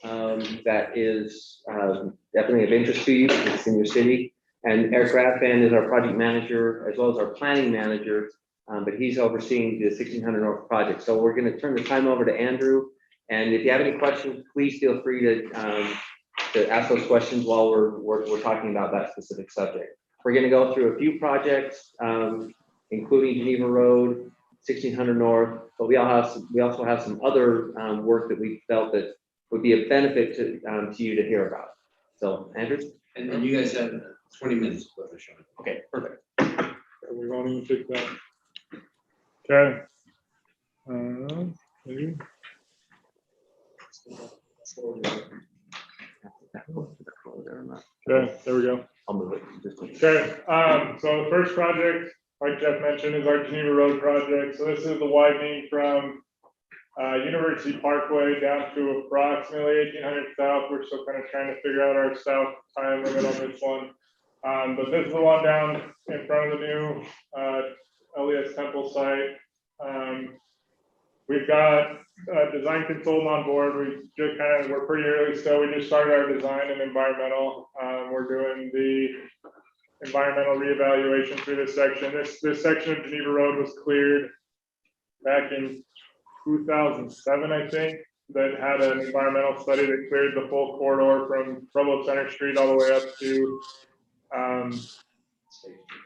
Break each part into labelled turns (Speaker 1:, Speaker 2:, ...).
Speaker 1: that is definitely of interest to you. It's in your city. And Eric Rathband is our project manager as well as our planning manager, but he's overseeing the 1600 North project. So we're going to turn the time over to Andrew. And if you have any questions, please feel free to ask those questions while we're talking about that specific subject. We're going to go through a few projects, including Geneva Road, 1600 North, but we also have some other work that we felt that would be a benefit to you to hear about. So, Andrew?
Speaker 2: And then you guys have 20 minutes to finish on it.
Speaker 1: Okay, perfect.
Speaker 3: We won't even take that. Okay. Maybe. Okay, there we go.
Speaker 1: I'll move it.
Speaker 3: Okay, so the first project, like Jeff mentioned, is our Geneva Road project. So this is the widening from University Parkway down to approximately 1800 South. We're still kind of trying to figure out our south time limit on this one. But this is the one down in front of the new LES Temple site. We've got a design consultant on board. We're pretty early still. We just started our design and environmental. We're doing the environmental reevaluation through this section. This section of Geneva Road was cleared back in 2007, I think, that had an environmental study that cleared the full corridor from Provo Center Street all the way up to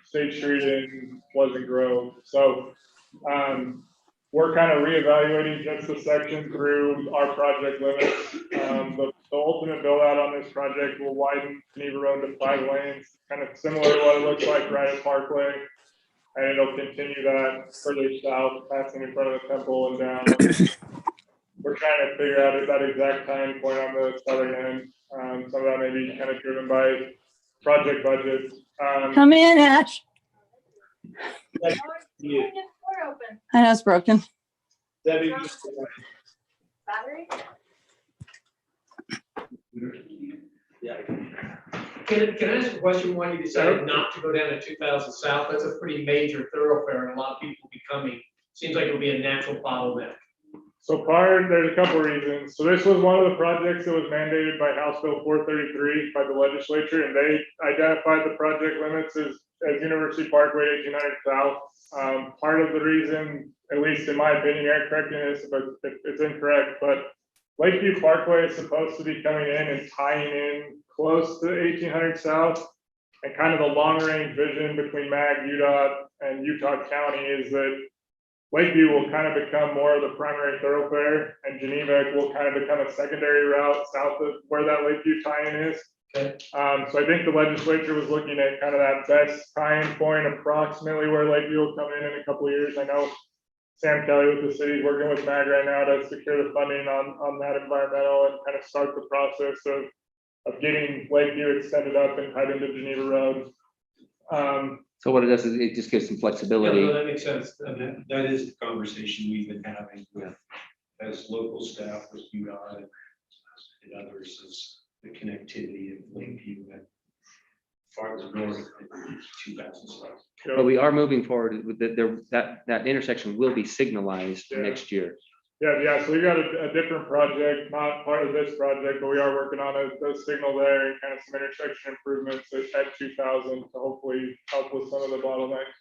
Speaker 3: State Street in Pleasant Grove. So we're kind of reevaluating just the section through our project limits. The ultimate build out on this project will widen Geneva Road to 5 lanes, kind of similar to what it looks like right at Parkway. And it'll continue that further south, passing in front of the temple and down. We're trying to figure out that exact time point on the southern end. Some of that may be kind of driven by project budgets.
Speaker 4: Come in, Ash.
Speaker 3: Yeah.
Speaker 4: I know it's broken.
Speaker 3: Debbie,
Speaker 5: Battery?
Speaker 2: Yeah. Can I ask a question? Why you decided not to go down to 2000 South? That's a pretty major thoroughfare, and a lot of people will be coming. Seems like it'll be a natural bottleneck.
Speaker 3: so there's a couple reasons. So this was one of the projects that was mandated by House Bill 433 by the legislature, and they identified the project limits as University Parkway 1800 South. Part of the reason, at least in my opinion, Eric, correct me this if it's incorrect, but Lakeview Parkway is supposed to be coming in and tying in close to 1800 South, and kind of the long range vision between MAG, UDOT, and Utah County is that Lakeview will kind of become more of the primary thoroughfare, and Geneva will kind of become a secondary route south of where that Lakeview tie-in is.
Speaker 2: Okay.
Speaker 3: So I think the legislature was looking at kind of that best tie-in point, approximately where Lakeview will come in a couple of years. I know Sam Kelly with the city is working with MAG right now to secure the funding on that environmental and kind of start the process of getting Lakeview extended up and tied into Geneva Road.
Speaker 1: So what it does is it just gives some
Speaker 2: Yeah,
Speaker 1: flexibility.
Speaker 2: no, that makes sense.
Speaker 6: And that is the conversation we've been having with, as local staff with UDOT and others, is the connectivity of Lakeview and farther north than 2000 South.
Speaker 1: But we are moving forward with that intersection will be signalized
Speaker 3: Yeah.
Speaker 1: next year.
Speaker 3: Yeah. So we got a different project, not part of this project, but we are working on a signal there and kind of some intersection improvements at 2000 to hopefully help with some of the bottlenecks.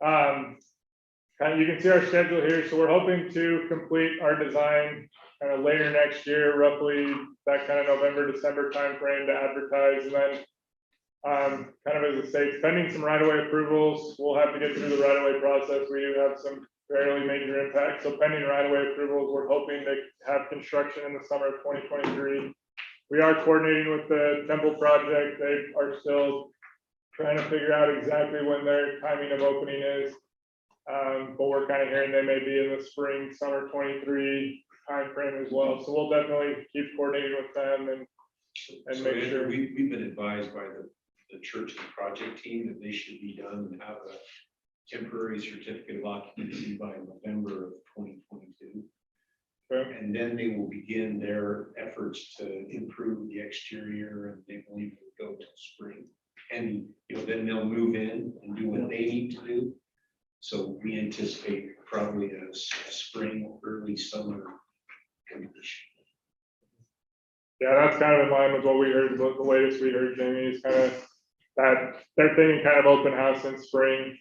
Speaker 3: Kind of, you can see our schedule here. So we're hoping to complete our design kind of later next year, roughly that kind of November, December timeframe to advertise, and then kind of as a state, pending some right-of-way approvals. We'll have to get through the right-of-way process. We do have some fairly major impacts. So pending right-of-way approvals, we're hoping to have construction in the summer of 2023. We are coordinating with the Temple project. They are still trying to figure out exactly when their timing of opening is. But we're kind of hearing they may be in the spring, summer 23 timeframe as well. So we'll definitely keep coordinating with them and
Speaker 6: So
Speaker 3: make sure.
Speaker 6: we've been advised by the church and project team that they should be done and have a temporary certificate of occupancy by November of 2022.
Speaker 3: Okay.
Speaker 6: And then they will begin their efforts to improve the exterior, and they believe it will go till spring. And then they'll move in and do what they need to do. So we anticipate probably a spring, early summer completion.
Speaker 3: Yeah, that's kind of in line with what we heard, what the latest we heard, Jamie, is kind of that they're thinking kind of open house in spring.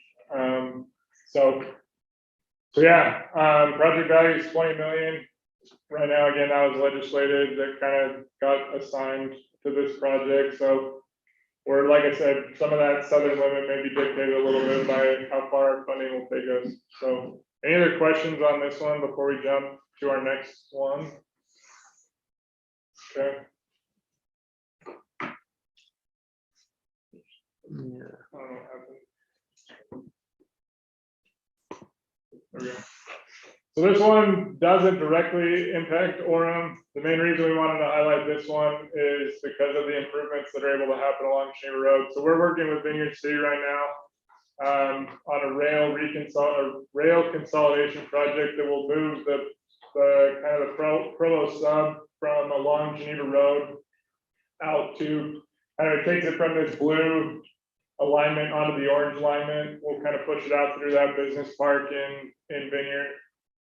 Speaker 3: So yeah, project value is 20 million. Right now, again, that was legislated, that kind of got assigned to this project, so we're, like I said, some of that southern limit may be dictated a little bit by how far our funding will take us. So any other questions on this one before we jump to our next one? Okay.
Speaker 1: Yeah.
Speaker 3: I don't know what happened. There we go. So this one doesn't directly impact Orem. The main reason we wanted to highlight this one is because of the improvements that are able to happen along Geneva Road. So we're working with Vineyard City right now on a rail consolidation project that will move the kind of the Provo sub from along Geneva Road out to, kind of takes it from this blue alignment onto the orange alignment. We'll kind of push it out through that business park in Vineyard,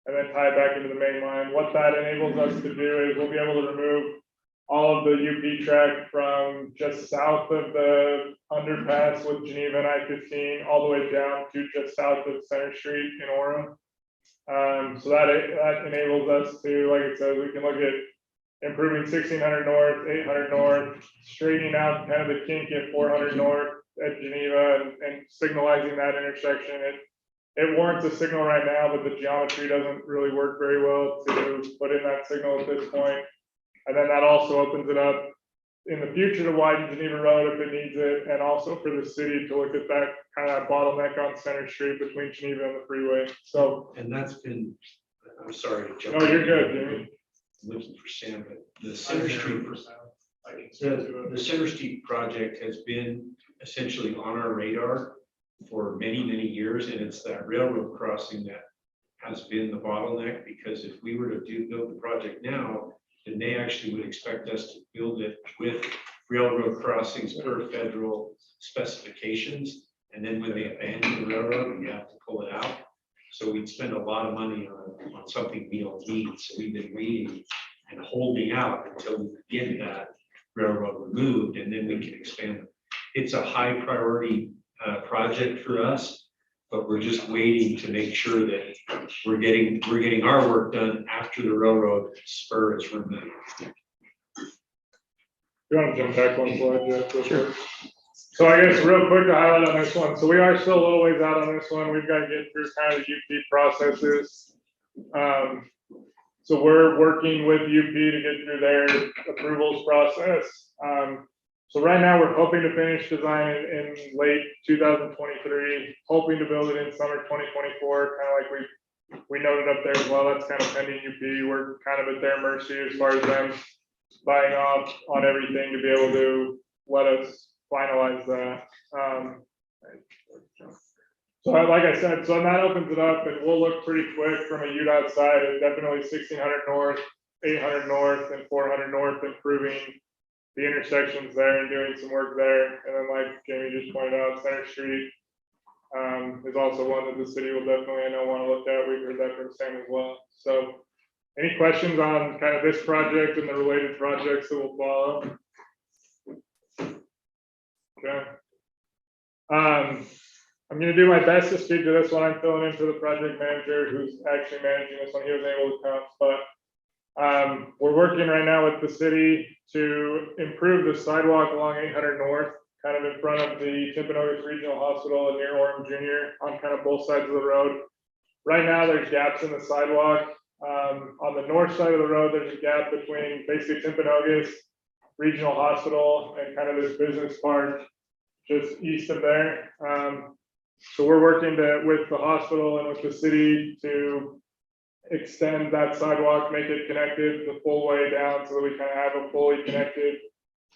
Speaker 3: and then tie it back into the main line. What that enables us to do is we'll be able to remove all of the UP track from just south of the underpass with Geneva and I-15 all the way down to just south of Center Street in Orem. So that enables us to, like I said, we can look at improving 1600 north, 800 north, straightening out kind of the kink at 400 north at Geneva and signalizing that intersection. It warrants a signal right now, but the geometry doesn't really work very well to put in that signal at this point. And then that also opens it up in the future to widen Geneva Road if it needs it, and also for the city to look at that kind of bottleneck on Center Street between Geneva and the freeway. So.
Speaker 6: And that's been, I'm sorry to jump.
Speaker 3: No, you're good, Jamie.
Speaker 6: Looking for Sam, but the Center Street, the Center Street project has been essentially on our radar for many, many years, and it's that railroad crossing that has been the bottleneck, because if we were to build the project now, then they actually would expect us to build it with railroad crossings per federal specifications, and then when they abandon the railroad, we have to pull it out. So we'd spend a lot of money on something we don't need, so we've been waiting and holding out until we get that railroad removed, and then we can expand it. It's a high priority project for us, but we're just waiting to make sure that we're getting our work done after the railroad spur is removed.
Speaker 3: You want to jump back one slide, Jeff? Sure. So I guess real quick to highlight on this one. So we are still a little ways out on this one. We've got to get through kind of the UP processes. So we're working with UP to get through their approvals process. So right now we're hoping to finish design in late 2023, hoping to build it in summer 2024, kind of like we noted up there as well. That's kind of pending UP. We're kind of at their mercy as far as them buying off on everything to be able to let us finalize that. So like I said, so that opens it up, and we'll look pretty quick from a UDOT side. It's definitely 1600 north, 800 north, and 400 north, improving the intersections there and doing some work there. And then, like Jamie just pointed out, Center Street is also one that the city will definitely, I know, want to look at. We've heard that from Sam as well. So any questions on kind of this project and the related projects that will follow? Okay. I'm going to do my best to speak to this one. I'm filling in for the project manager who's actually managing this one. He was able to come, but we're working right now with the city to improve the sidewalk along 800 North, kind of in front of the Timpanogos Regional Hospital and near Orem Jr. on kind of both sides of the road. Right now, there's gaps in the sidewalk. On the north side of the road, there's a gap between basically Timpanogos Regional Hospital and kind of this business park just east of there. So we're working with the hospital and with the city to extend that sidewalk, make it connected the full way down so that we kind of have a fully connected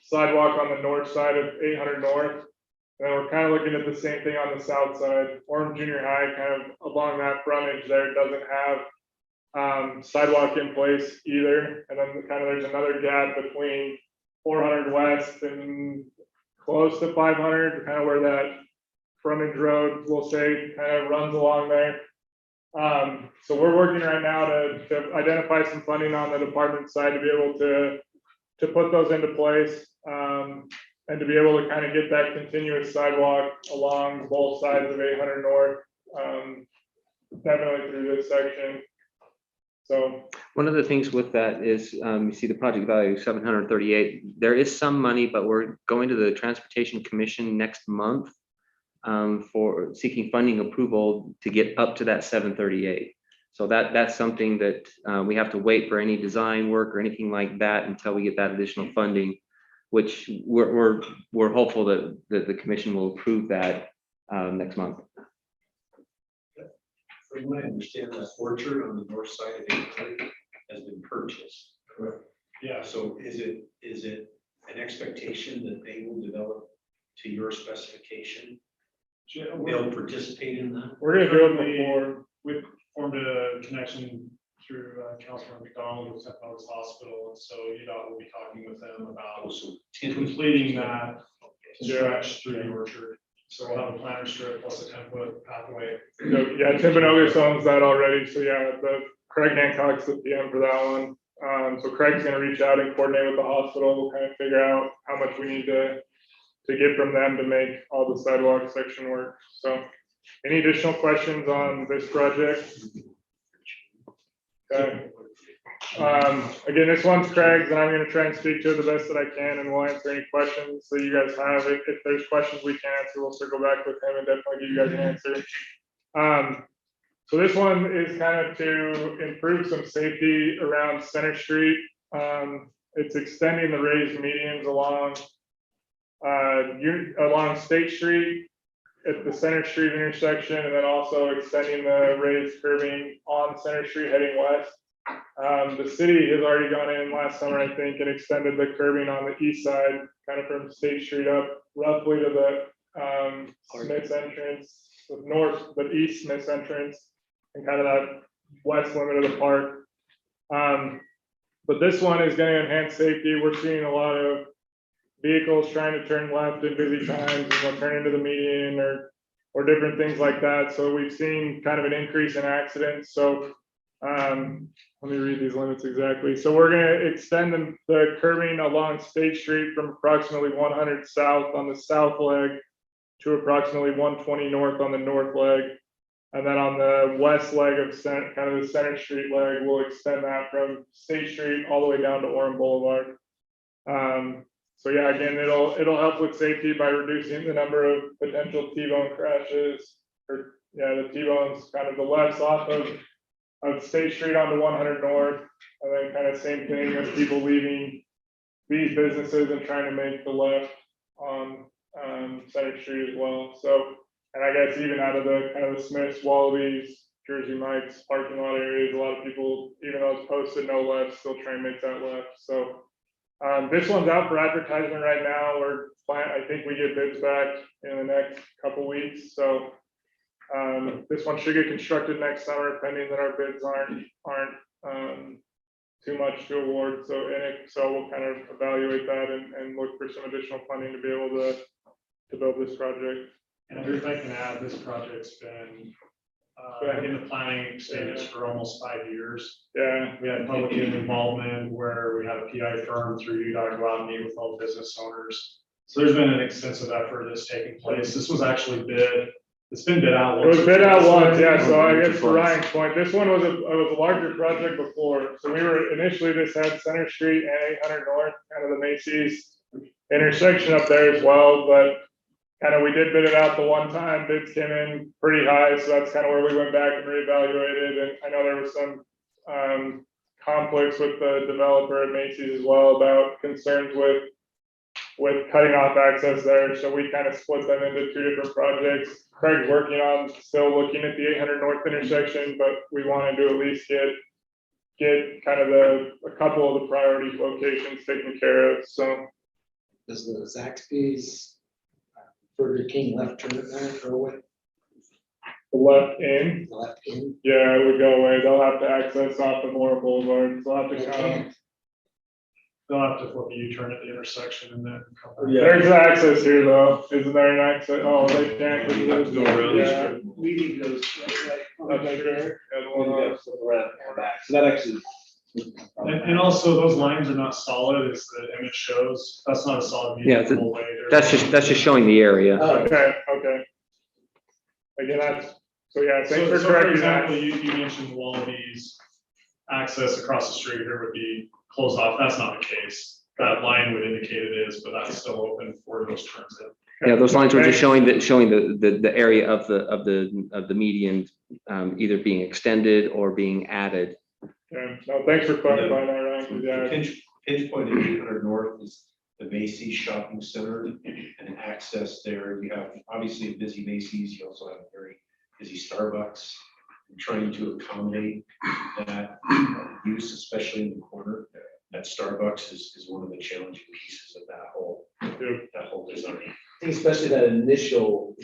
Speaker 3: sidewalk on the north side of 800 North. And then we're kind of looking at the same thing on the south side. Orem Junior High, kind of along that frontage there, doesn't have sidewalk in place either. And then kind of there's another gap between 400 West and close to 500, kind of where that frontage road, we'll say, kind of runs along there. So we're working right now to identify some funding on the department side to be able to to put those into place, and to be able to kind of get that continuous sidewalk along both sides of 800 North, definitely through this section. So,
Speaker 1: One of the things with that is, you see the project value 738. There is some money, but we're going to the Transportation Commission next month for seeking funding approval to get up to that 738. So that's something that we have to wait for any design work or anything like that until we get that additional funding, which we're hopeful that the commission will approve that next month.
Speaker 6: From what I understand, that orchard on the north side of 800 has been purchased.
Speaker 7: Correct.
Speaker 6: Yeah, so is it an expectation that they will develop to your specification? They'll participate in that?
Speaker 3: we're gonna do it before.
Speaker 7: We've formed a connection through Councilor McDonald with St. Louis Hospital, and so UDOT will be talking with them about
Speaker 6: Also,
Speaker 7: completing that
Speaker 3: Yeah.
Speaker 7: stretch through the orchard. So we'll have a planter strip plus a 10-foot pathway.
Speaker 3: Yeah, Timpanogos owns that already, so yeah, Craig Hancock's the PM for that one. So Craig's gonna reach out and coordinate with the hospital, we'll kind of figure out how much we need to get from them to make all the sidewalk section work. So any additional questions on this project? Okay. Again, this one's Craig's, and I'm gonna try and speak to it the best that I can, and we'll answer any questions that you guys have. If there's questions we can answer, we'll circle back with him and definitely give you guys an answer. So this one is kind of to improve some safety around Center Street. It's extending the raised medians along State Street at the Center Street intersection, and then also extending the raised curbing on Center Street heading west. The city has already gone in last summer, I think, and extended the curbing on the east side, kind of from State Street up roughly to the Smith's entrance, the east Smith's entrance, and kind of that west limit of the park. But this one is going to enhance safety. We're seeing a lot of vehicles trying to turn left in busy times and they'll turn into the median or different things like that. So we've seen kind of an increase in accidents. So let me read these limits exactly. So we're going to extend the curbing along State Street from approximately 100 south on the south leg to approximately 120 north on the north leg. And then on the west leg of kind of the Center Street leg, we'll extend that from State Street all the way down to Orem Boulevard. So yeah, again, it'll help with safety by reducing the number of potential T-bone crashes, or yeah, the T-bones kind of the lefts off of State Street onto 100 North, and then kind of same thing with people leaving these businesses and trying to make the left on Center Street as well. So, and I guess even out of the kind of the Smiths, Wallabies, Jersey Mike's parking lot areas, a lot of people, even though it's posted no left, still try and make that left. So this one's out for advertisement right now. I think we get bids back in the next couple weeks. So this one should get constructed next summer, pending that our bids aren't too much to award. So we'll kind of evaluate that and look for some additional funding to be able to build this project.
Speaker 7: And if I can add, this project's been in the planning stages for almost 5 years.
Speaker 3: Yeah.
Speaker 7: We had public involvement where we had a PI firm through UDOT go out and meet with all business owners. So there's been an extensive effort that's taking place. This was actually it's been bid out.
Speaker 3: It was bid out once, yeah. So I guess to Ryan's point, this one was a larger project before. So we were initially this had Center Street and 800 North, kind of the Macy's intersection up there as well, but kind of we did bid it out the one time, bids came in pretty high, so that's kind of where we went back and reevaluated. And I know there was some conflicts with the developer at Macy's as well about concerns with cutting off access there, so we kind of split them into two different projects. Craig's working on still looking at the 800 North intersection, but we wanted to at least get kind of a couple of the priority locations taken care of. So
Speaker 8: Does the Zaxby's Burger King left turn it there go away?
Speaker 3: the left in,
Speaker 8: Left in?
Speaker 3: yeah, it would go away. They'll have to access off of Moore Boulevard. They'll have to
Speaker 8: They
Speaker 3: come.
Speaker 8: can't.
Speaker 7: They'll have to flip a U-turn at the intersection and then come back.
Speaker 3: There's access here though. Isn't there an access? Oh, they can't. 'cause
Speaker 6: You have to go around this
Speaker 3: Yeah.
Speaker 6: strip.
Speaker 9: Leading goes right.
Speaker 3: That's right there. Yeah, the one
Speaker 9: You
Speaker 3: on-
Speaker 9: gotta flip around and come back. So that actually
Speaker 7: And also, those lines are not solid, as the image shows. That's not a solid view
Speaker 1: Yeah,
Speaker 7: the whole way.
Speaker 1: That's just showing the area.
Speaker 3: Okay, okay. Again, so yeah, thanks
Speaker 7: So
Speaker 3: for
Speaker 7: for
Speaker 3: correcting that.
Speaker 7: example, you mentioned Wallabies access across the street here would be closed off. That's not the case. That line would indicate it is, but that's still open for those turns in.
Speaker 1: Yeah, those lines were just showing the area of the median, either being extended or being added.
Speaker 3: Okay, no, thanks for clarifying that, Ryan, 'cause,
Speaker 6: The
Speaker 3: yeah,
Speaker 6: pinch point at 800 North is the Macy's Shopping Center and access there. You have obviously a busy Macy's. You also have a very busy Starbucks. I'm trying to accommodate that use, especially in the corner. That Starbucks is one of the challenging pieces of that whole design.
Speaker 8: I think especially that initial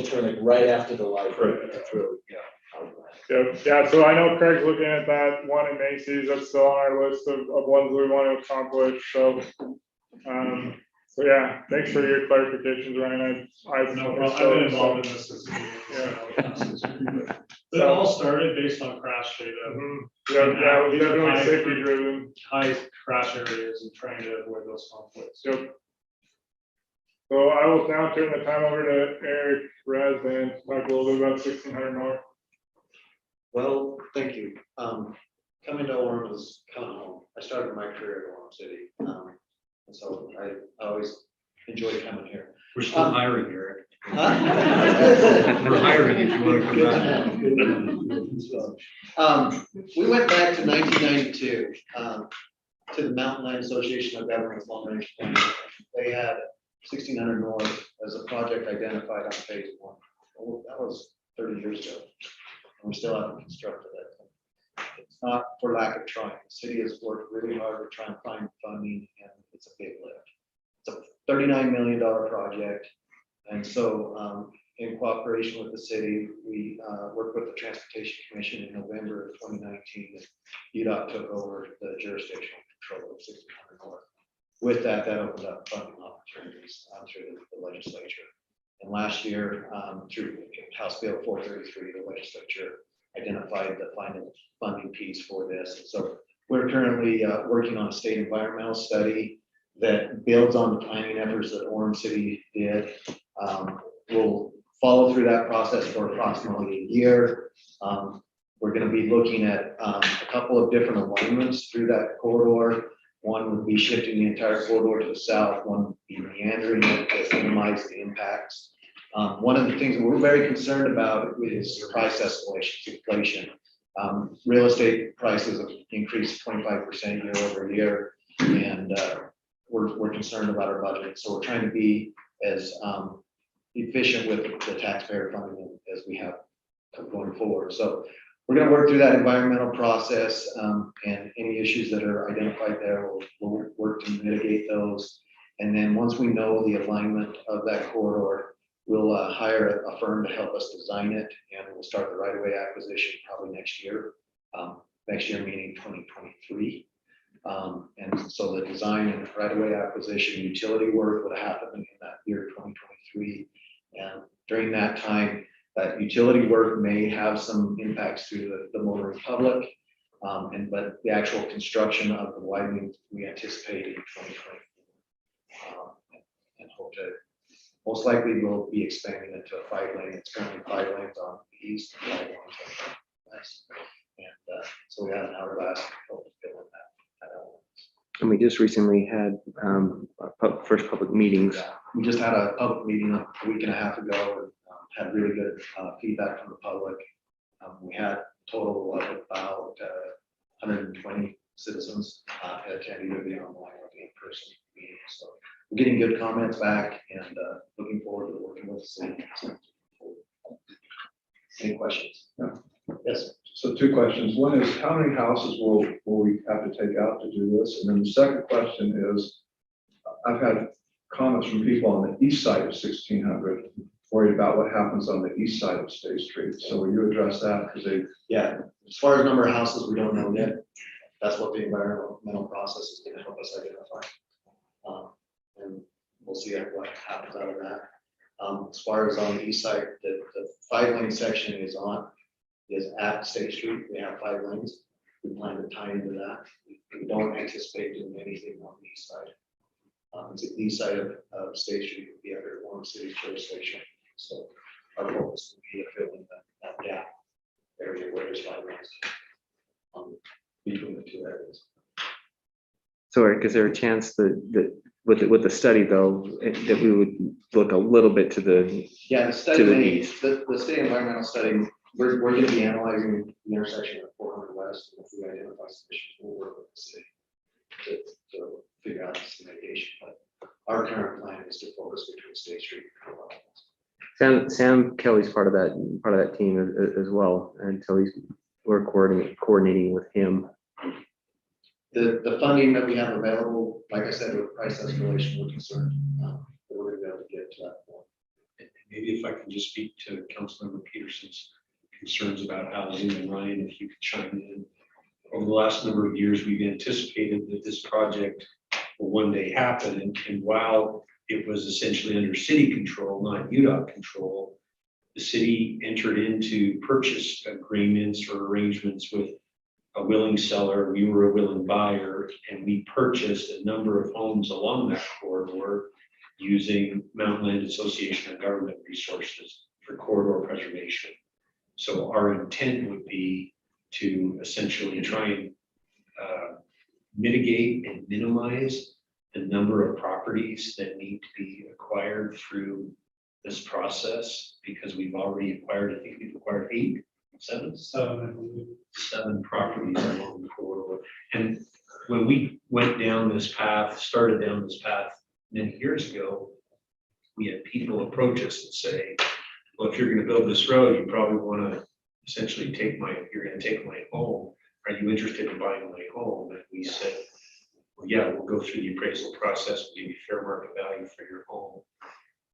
Speaker 8: turn, like right after the light.
Speaker 6: Right.
Speaker 8: That's really,
Speaker 3: yeah, so I know Craig's looking at that one in Macy's, that's still on our list of ones we want to accomplish, so. So yeah, thanks for your clarifications, Ryan, I've.
Speaker 7: No problem. I've been involved in this since the beginning, so. But it all started based on crash data.
Speaker 3: Mhm. Yeah, it was definitely safety driven.
Speaker 7: High crash areas and trying to avoid those conflicts.
Speaker 3: Yep. So I will now turn the time over to Eric Rasband to talk a little bit about 1600 North.
Speaker 9: Well, thank you. Coming to Orem was coming home. I started my career in Orem City. And so I always enjoy coming here.
Speaker 6: We're still hiring, Eric.
Speaker 9: Huh?
Speaker 6: We're hiring if you want to come back.
Speaker 9: We went back to 1992, to the Mountain Land Association of Governments Long Range Planning. They had 1600 North as a project identified on phase 1. Well, that was 30 years ago. And we still haven't constructed it. It's not for lack of trying. The city has worked really hard to try and find funding, and it's a big lift. It's a $39 million project. And so in cooperation with the city, we worked with the Transportation Commission in November of 2019. UDOT took over the jurisdictional control of 1600 North. With that, that opened up funding opportunities through the legislature. And last year, through House Bill 433, the legislature identified the final funding piece for this. And so we're currently working on a state environmental study that builds on the planning efforts that Orem City did. We'll follow through that process for approximately a year. We're going to be looking at a couple of different alignments through that corridor. One would be shifting the entire corridor to the south, one would be meandering it to minimize the impacts. One of the things that we're very concerned about is price escalation, inflation. Real estate prices have increased 25% year over year, and we're concerned about our budget. So we're trying to be as efficient with the taxpayer funding as we have going forward. So we're going to work through that environmental process, and any issues that are identified there, we'll work to mitigate those. And then once we know the alignment of that corridor, we'll hire a firm to help us design it, and we'll start the right-of-way acquisition probably next year. Next year meaning 2023. And so the design and right-of-way acquisition, utility work would happen in that year 2023. And during that time, that utility work may have some impacts to the motoring public, but the actual construction of the widening we anticipate in 2020. And hope to, most likely we'll be expanding it to a 5-lane. It's currently 5 lanes on the east, 5 lanes on the west. And so we have an hourglass hope to fill in that element.
Speaker 1: And we just recently had our first public meetings.
Speaker 9: We just had a public meeting a week and a half ago, and had really good feedback from the public. We had a total of about 120 citizens attend either the online or the in-person meeting. So we're getting good comments back, and looking forward to working with the city. Any questions?
Speaker 10: No.
Speaker 9: Yes.
Speaker 10: So 2 questions. One is, how many houses will we have to take out to do this? And then the second question is, I've had comments from people on the east side of 1600, worried about what happens on the east side of State Street. So will you address that? Because
Speaker 9: Yeah, as far as number of houses, we don't know yet. That's what the environmental process is going to help us identify. And we'll see what happens out of that. As far as on the east side, the 5-lane section is at State Street. We have 5 lanes. we plan to tie into that. We don't anticipate doing anything on the east side. It's the east side of State Street would be under Orem City jurisdiction. So our focus would be to fill in that gap area where there's 5 lanes between the two areas.
Speaker 1: So Eric, is there a chance that with the study though, that we would look a little bit to the,
Speaker 9: Yeah, the study,
Speaker 1: To the
Speaker 9: may-
Speaker 1: east.
Speaker 9: the state environmental study, we're going to be analyzing the intersection of 400 West, and if we identify some issues, we'll work with the city to figure out some mitigation, but our current plan is to focus between State Street and Carlisle.
Speaker 1: Sam Kelly's part of that team as well, until we're coordinating with him.
Speaker 9: The funding that we have available, like I said, with price escalation, we're concerned, that we're gonna be able to get to that point.
Speaker 6: Maybe if I can just speak to Councilmember Peterson's concerns about housing, and Ryan, if you could chime in. Over the last number of years, we've anticipated that this project will one day happen, and while it was essentially under city control, not UDOT control, the city entered into purchase agreements or arrangements with a willing seller, we were a willing buyer, and we purchased a number of homes along that corridor using Mountain Land Association and government resources for corridor preservation. So our intent would be to essentially try and mitigate and minimize the number of properties that need to be acquired through this process, because we've already acquired, I think we've acquired 7 properties along the corridor. And when we went down this path, started down this path many years ago, we had people approach us and say, well, if you're gonna build this road, you probably wanna essentially you're gonna take my home. Are you interested in buying my home? And we said, well, yeah, we'll go through the appraisal process, we'll give you fair market value for your home.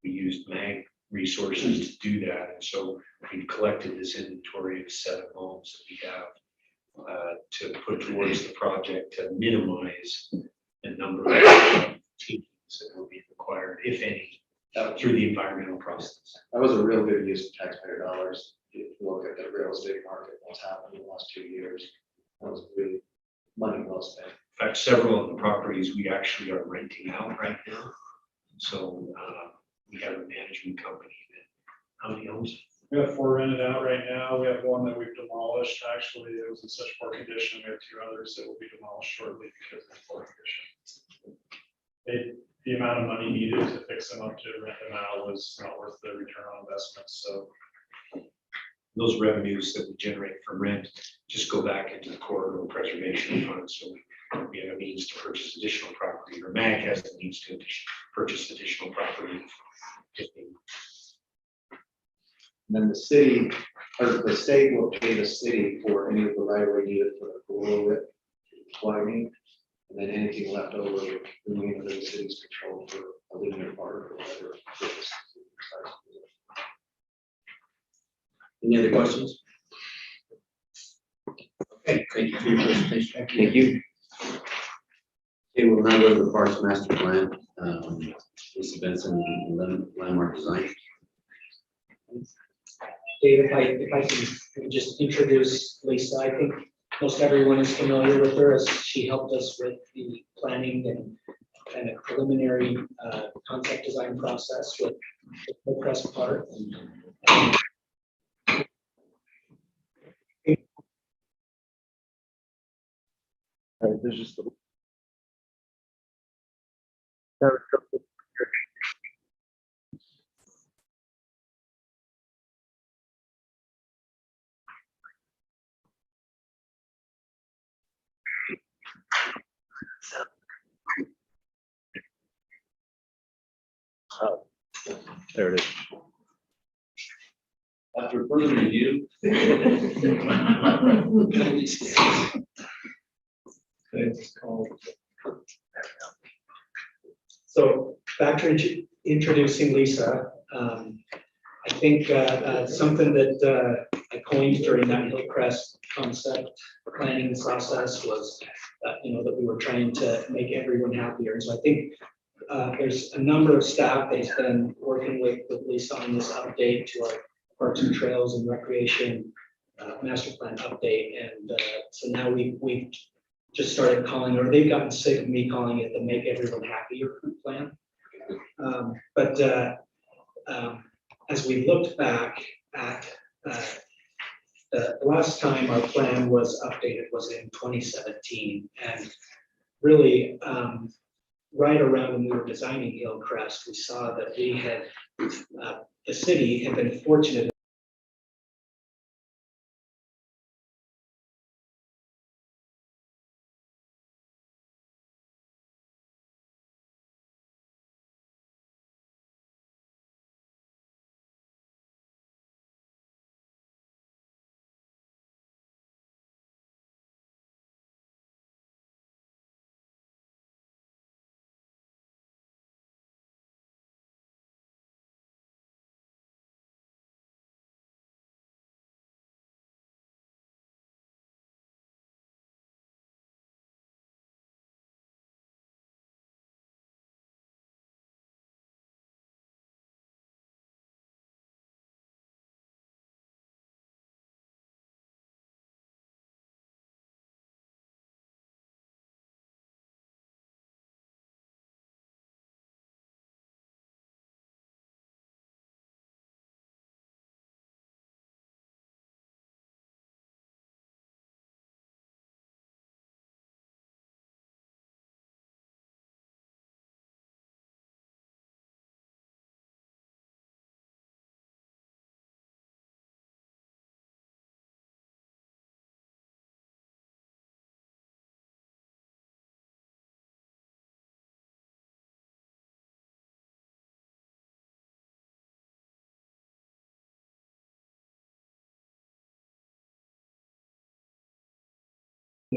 Speaker 6: We used MAG resources to do that. And so we've collected this inventory of 7 homes that we have to put towards the project to minimize the number of teams that will be required, if any, through the environmental process.
Speaker 9: That was a real good use of taxpayer dollars. If you look at the real estate market, what's happened in the last 2 years, that was really money well spent.
Speaker 6: In fact, several of the properties we actually are renting out right now. So we have a management company that, how many homes?
Speaker 7: We have 4 rented out right now. We have one that we've demolished. Actually, it was in such poor condition. We have 2 others that will be demolished shortly because of poor condition. The amount of money needed to fix them up to rent them out was not worth the return on investment. So
Speaker 6: Those revenues that we generate from rent just go back into the corridor preservation fund. So we have a means to purchase additional property, or MAG has the means to purchase additional property.
Speaker 9: Then the city, or the state will pay the city for any of the right of way needed for the corridor widening. And then anything left over will remain under the city's control for a linear part or whatever.
Speaker 11: Any other questions? Okay, thank you for your presentation.
Speaker 1: Thank you.
Speaker 11: Okay, we'll now go to the Parks Master Plan. Lisa Benson, landmark design.
Speaker 2: Dave, if I can just introduce Lisa, I think most everyone is familiar with her, as she helped us with the planning and kind of preliminary concept design process with the Hillcrest Park.
Speaker 1: There's just there it is.
Speaker 11: After further review.
Speaker 2: So back to introducing Lisa, I think something that I coined during that Hillcrest concept planning process was, that we were trying to make everyone happier. And so I think there's a number of staff that's been working with Lisa on this update to our parks and trails and recreation master plan update. And so now we've just started calling, or they've gotten sick of me calling it the Make Everyone Happier plan. But as we looked back at the last time our plan was updated was in 2017. And really, right around when we were designing Hillcrest, we saw that we had, the city had been fortunate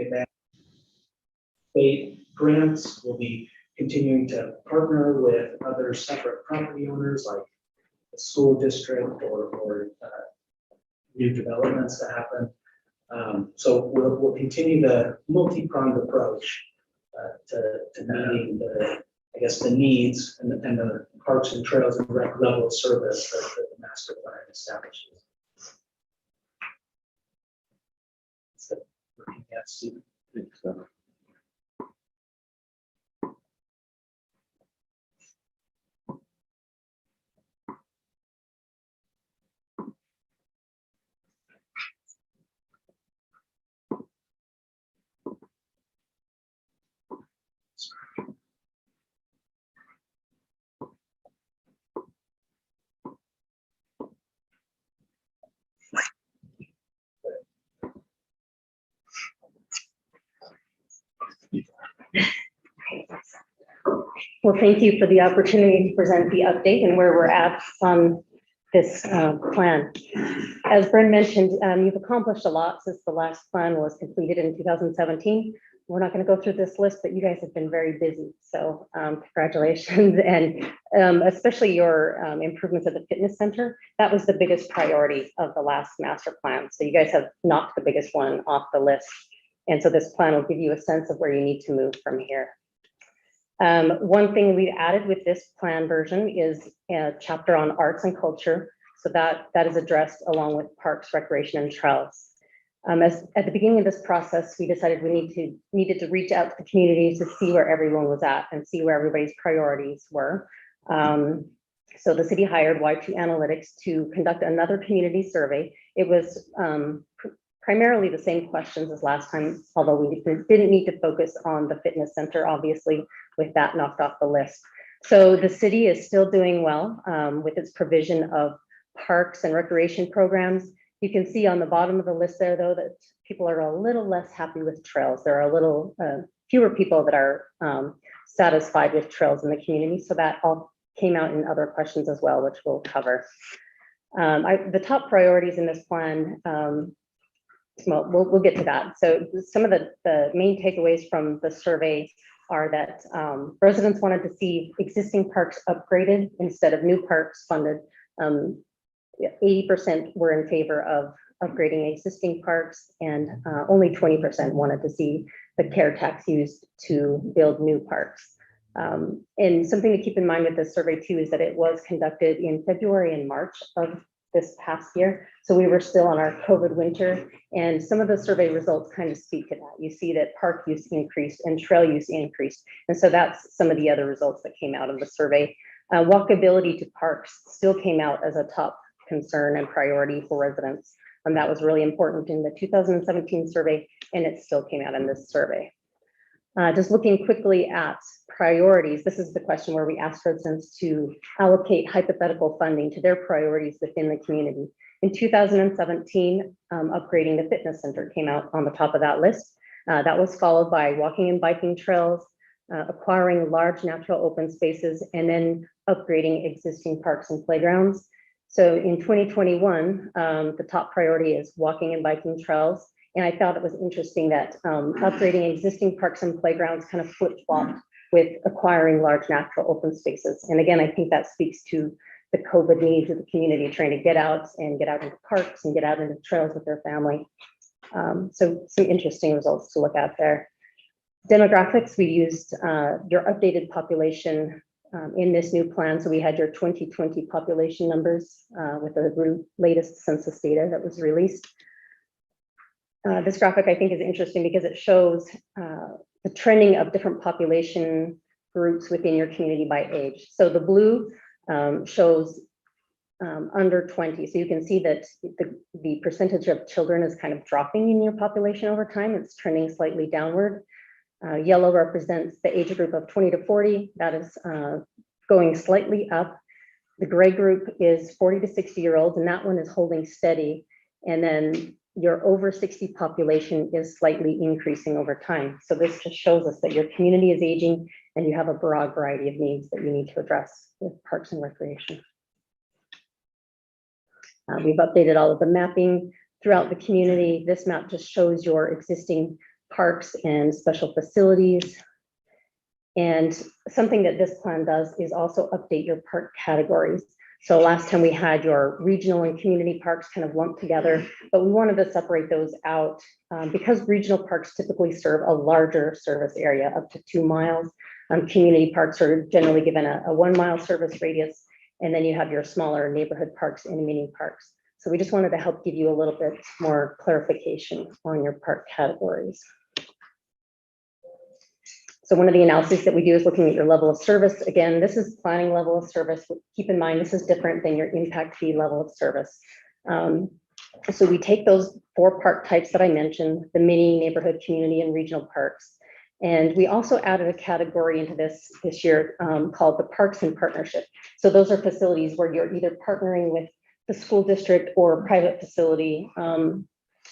Speaker 2: that state grants. We'll be continuing to partner with other separate property owners like the school district or new developments to happen. So we'll continue the multi-pronged approach to meeting I guess, the needs and the parks and trails and rec level of service that the master plan establishes. So, yeah, Steve.
Speaker 12: Well, thank you for the opportunity to present the update and where we're at on this plan. As Bryn mentioned, you've accomplished a lot since the last plan was completed in 2017. We're not going to go through this list, but you guys have been very busy. So congratulations, and especially your improvements at the fitness center. That was the biggest priority of the last master plan. So you guys have knocked the biggest one off the list. And so this plan will give you a sense of where you need to move from here. One thing we added with this plan version is a chapter on arts and culture. So that is addressed along with parks, recreation, and trails. As at the beginning of this process, we decided we needed to reach out to the community to see where everyone was at and see where everybody's priorities were. So the city hired Y2 Analytics to conduct another community survey. It was primarily the same questions as last time, although we didn't need to focus on the fitness center, obviously, with that knocked off the list. So the city is still doing well with its provision of parks and recreation programs. You can see on the bottom of the list there, though, that people are a little less happy with trails. There are a little fewer people that are satisfied with trails in the community. So that all came out in other questions as well, which we'll cover. The top priorities in this plan, well, we'll get to that. So some of the main takeaways from the survey are that residents wanted to see existing parks upgraded instead of new parks funded. 80% were in favor of upgrading existing parks, and only 20% wanted to see the care tax used to build new parks. And something to keep in mind with this survey too is that it was conducted in February and March of this past year. So we were still on our COVID winter, and some of the survey results kind of speak to that. You see that park use increased and trail use increased. And so that's some of the other results that came out of the survey. Walkability to parks still came out as a top concern and priority for residents. And that was really important in the 2017 survey, and it still came out in this survey. Just looking quickly at priorities, this is the question where we asked residents to allocate hypothetical funding to their priorities within the community. In 2017, upgrading the fitness center came out on the top of that list. That was followed by walking and biking trails, acquiring large natural open spaces, and then upgrading existing parks and playgrounds. So in 2021, the top priority is walking and biking trails. And I thought it was interesting that upgrading existing parks and playgrounds kind of flip-flopped with acquiring large natural open spaces. And again, I think that speaks to the COVID needs of the community, trying to get out into parks and get out into trails with their family. So some interesting results to look at there. Demographics, we used your updated population in this new plan. So we had your 2020 population numbers with the latest census data that was released. This graphic I think is interesting because it shows the trending of different population groups within your community by age. So the blue shows under 20. So you can see that the percentage of children is kind of dropping in your population over time. It's trending slightly downward. Yellow represents the age group of 20 to 40. That is going slightly up. The gray group is 40 to 60-year-olds, and that one is holding steady. And then your over 60 population is slightly increasing over time. So this just shows us that your community is aging and you have a broad variety of needs that you need to address with parks and recreation. We've updated all of the mapping throughout the community. This map just shows your existing parks and special facilities. And something that this plan does is also update your park categories. So last time we had your regional and community parks kind of lumped together, but we wanted to separate those out because regional parks typically serve a larger service area up to 2 miles. Community parks are generally given a 1 mile service radius, and then you have your smaller neighborhood parks and mini parks. So we just wanted to help give you a little bit more clarification on your park categories. So one of the analyses that we do is looking at your level of service. Again, this is planning level of service. Keep in mind, this is different than your impact fee level of service. So we take those 4 park types that I mentioned, the mini, neighborhood, community, and regional parks. And we also added a category into this year called the parks in partnership. So those are facilities where you're either partnering with the school district or a private facility,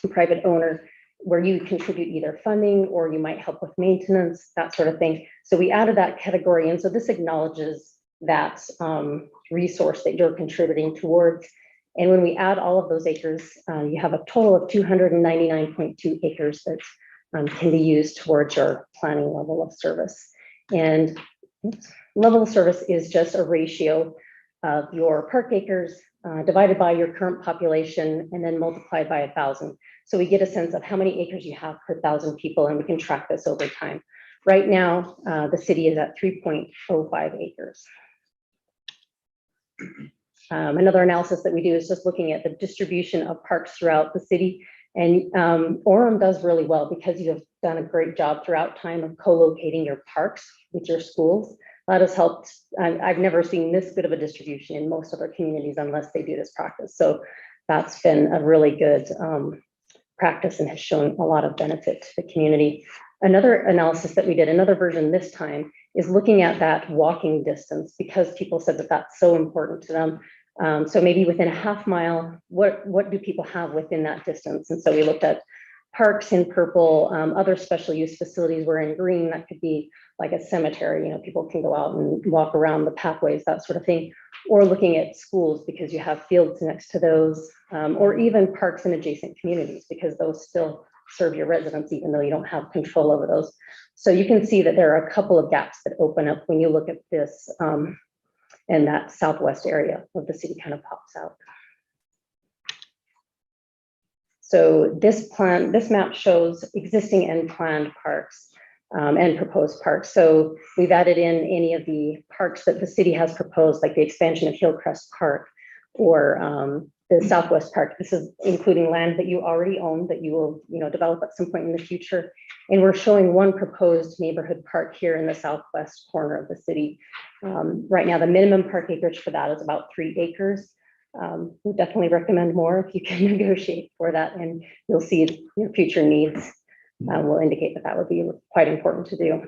Speaker 12: private owner, where you contribute either funding or you might help with maintenance, that sort of thing. So we added that category. And so this acknowledges that resource that you're contributing towards. And when we add all of those acres, you have a total of 299.2 acres that can be used towards your planning level of service. And level of service is just a ratio of your park acres divided by your current population and then multiplied by 1,000. So we get a sense of how many acres you have per 1,000 people, and we can track this over time. Right now, the city is at 3.05 acres. Another analysis that we do is just looking at the distribution of parks throughout the city. And Orem does really well because you have done a great job throughout time of co-locating your parks with your schools. That has helped. I've never seen this good of a distribution in most other communities unless they do this practice. So that's been a really good practice and has shown a lot of benefit to the community. Another analysis that we did, another version this time, is looking at that walking distance because people said that that's so important to them. So maybe within a half mile, what do people have within that distance? And so we looked at parks in purple, other special use facilities were in green. That could be like a cemetery, you know, people can go out and walk around the pathways, that sort of thing. Or looking at schools because you have fields next to those, or even parks in adjacent communities because those still serve your residents even though you don't have control over those. So you can see that there are a couple of gaps that open up when you look at this, and that southwest area of the city kind of pops out. So this map shows existing and planned parks and proposed parks. So we've added in any of the parks that the city has proposed, like the expansion of Hillcrest Park or the Southwest Park. This is including land that you already own that you will, develop at some point in the future. And we're showing one proposed neighborhood park here in the southwest corner of the city. Right now, the minimum park acreage for that is about 3 acres. We definitely recommend more if you can negotiate for that, and you'll see your future needs will indicate that that would be quite important to do.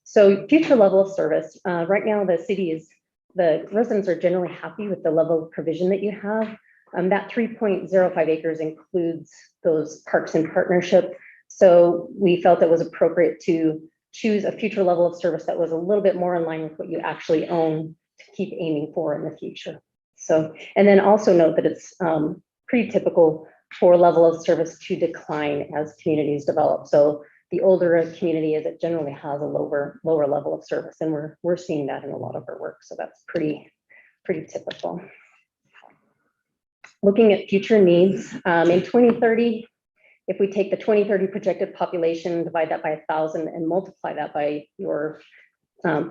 Speaker 12: So future level of service, right now the residents are generally happy with the level of provision that you have. That 3.05 acres includes those parks in partnership. So we felt it was appropriate to choose a future level of service that was a little bit more in line with what you actually own to keep aiming for in the future. So, and then also note that it's pretty typical for level of service to decline as communities develop. So the older a community is, it generally has a lower level of service, and we're seeing that in a lot of our work. So that's pretty typical. Looking at future needs, in 2030, if we take the 2030 projected population, divide that by 1,000 and multiply that by your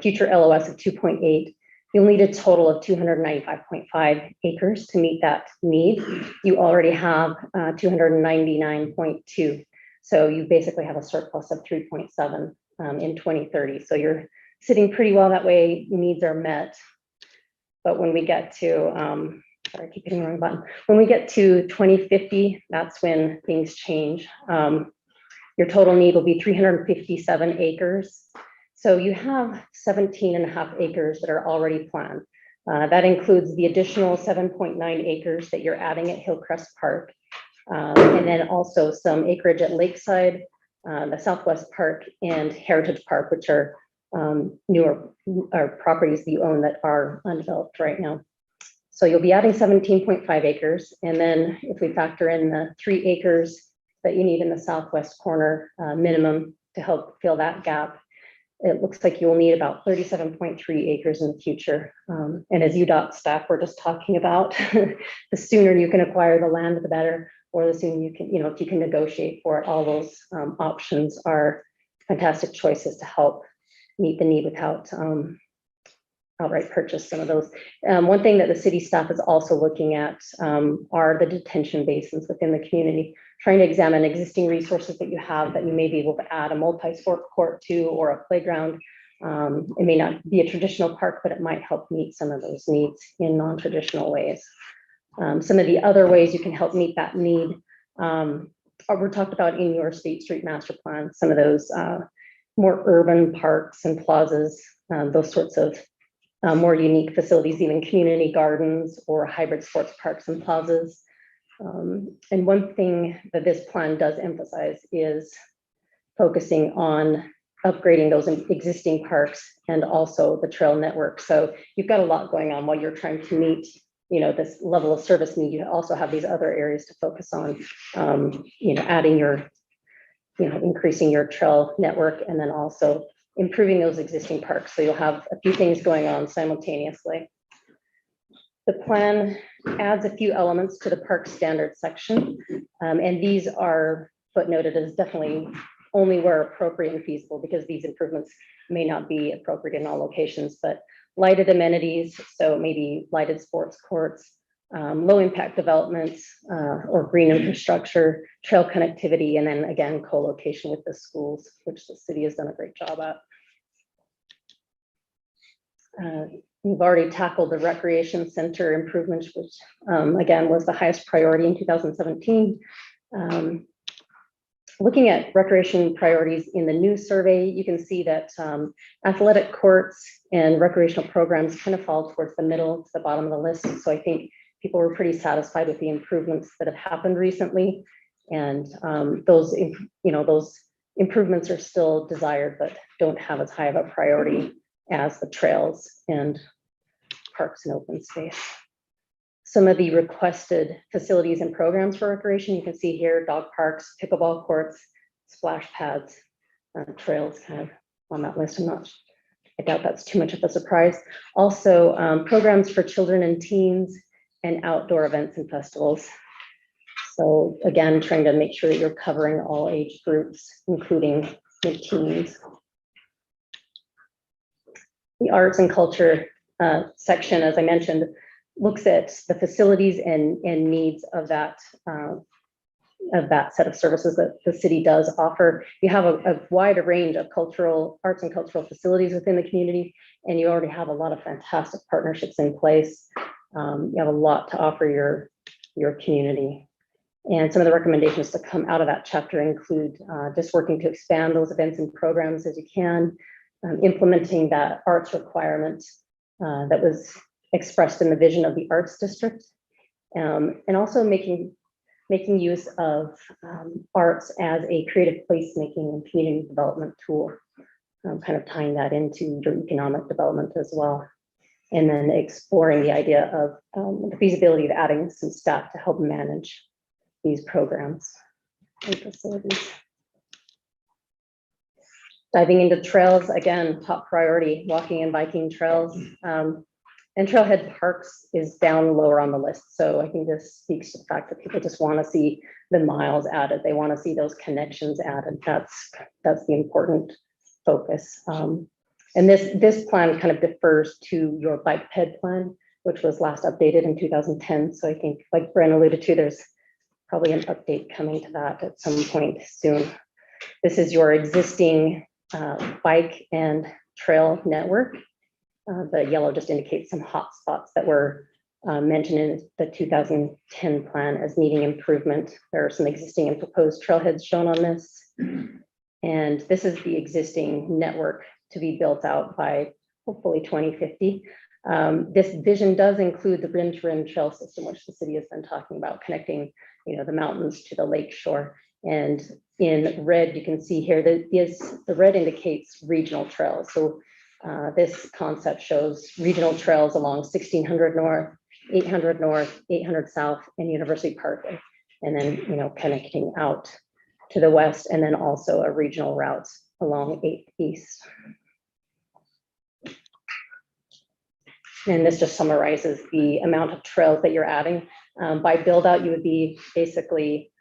Speaker 12: future LOS of 2.8, you'll need a total of 295.5 acres to meet that need. You already have 299.2. So you basically have a surplus of 3.7 in 2030. So you're sitting pretty well that way, needs are met. But when we get to, sorry, I keep hitting the wrong button. When we get to 2050, that's when things change. Your total need will be 357 acres. So you have 17.5 acres that are already planned. That includes the additional 7.9 acres that you're adding at Hillcrest Park. And then also some acreage at Lakeside, the Southwest Park, and Heritage Park, which are newer properties that you own that are undeveloped right now. So you'll be adding 17.5 acres. And then if we factor in the 3 acres that you need in the southwest corner minimum to help fill that gap, it looks like you'll need about 37.3 acres in the future. And as UDOT staff were just talking about, the sooner you can acquire the land, the better, or the sooner you can, if you can negotiate for it, all those options are fantastic choices to help meet the need without outright purchase some of those. One thing that the city staff is also looking at are the detention basins within the community, trying to examine existing resources that you have that you may be able to add a multi-sport court to, or a playground. It may not be a traditional park, but it might help meet some of those needs in non-traditional ways. Some of the other ways you can help meet that need were talked about in your State Street Master Plan, some of those more urban parks and plazas, those sorts of more unique facilities, even community gardens or hybrid sports parks and plazas. And one thing that this plan does emphasize is focusing on upgrading those existing parks and also the trail network. So you've got a lot going on while you're trying to meet, this level of service need. You also have these other areas to focus on, adding your, increasing your trail network, and then also improving those existing parks. So you'll have a few things going on simultaneously. The plan adds a few elements to the park standards section, and these are footnoted as definitely only where appropriate and feasible, because these improvements may not be appropriate in all locations, but lighted amenities, so maybe lighted sports courts, low impact developments or green infrastructure, trail connectivity, and then again, co-location with the schools, which the city has done a great job at. We've already tackled the recreation center improvements, which again was the highest priority in 2017. Looking at recreation priorities in the new survey, you can see that athletic courts and recreational programs kind of fall towards the middle to the bottom of the list. So I think people were pretty satisfied with the improvements that have happened recently. And those improvements are still desired, but don't have as high of a priority as the trails and parks and open space. Some of the requested facilities and programs for recreation, you can see here, dog parks, pickleball courts, splash pads, trails kind of on that list. I doubt that's too much of a surprise. Also, programs for children and teens and outdoor events and festivals. So again, trying to make sure that you're covering all age groups, including mid-teens. The arts and culture section, as I mentioned, looks at the facilities and needs of that set of services that the city does offer. You have a wide range of arts and cultural facilities within the community, and you already have a lot of fantastic partnerships in place. You have a lot to offer your community. And some of the recommendations to come out of that chapter include just working to expand those events and programs as you can, implementing that arts requirement that was expressed in the vision of the arts district, and also making use of arts as a creative placemaking and community development tool, kind of tying that into your economic development as well. And then exploring the idea of the feasibility of adding some staff to help manage these programs and facilities. Diving into trails, again, top priority, walking and biking trails. And trailhead parks is down lower on the list. So I think this speaks to the fact that people just want to see the miles added. They want to see those connections added. That's the important focus. And this plan kind of defers to your bike ped plan, which was last updated in 2010. So I think, like Brent alluded to, there's probably an update coming to that at some point soon. This is your existing bike and trail network. The yellow just indicates some hot spots that were mentioned in the 2010 plan as needing improvement. There are some existing and proposed trailheads shown on this. And this is the existing network to be built out by hopefully 2050. This vision does include the rim-to-rim trail system, which the city has been talking about, connecting the mountains to the lake shore. And in red, you can see here that the red indicates regional trails. So this concept shows regional trails along 1600 North, 800 North, 800 South, and University Parkway, and then connecting out to the west, and then also a regional route along 8th East. And this just summarizes the amount of trails that you're adding. By build out, you would be basically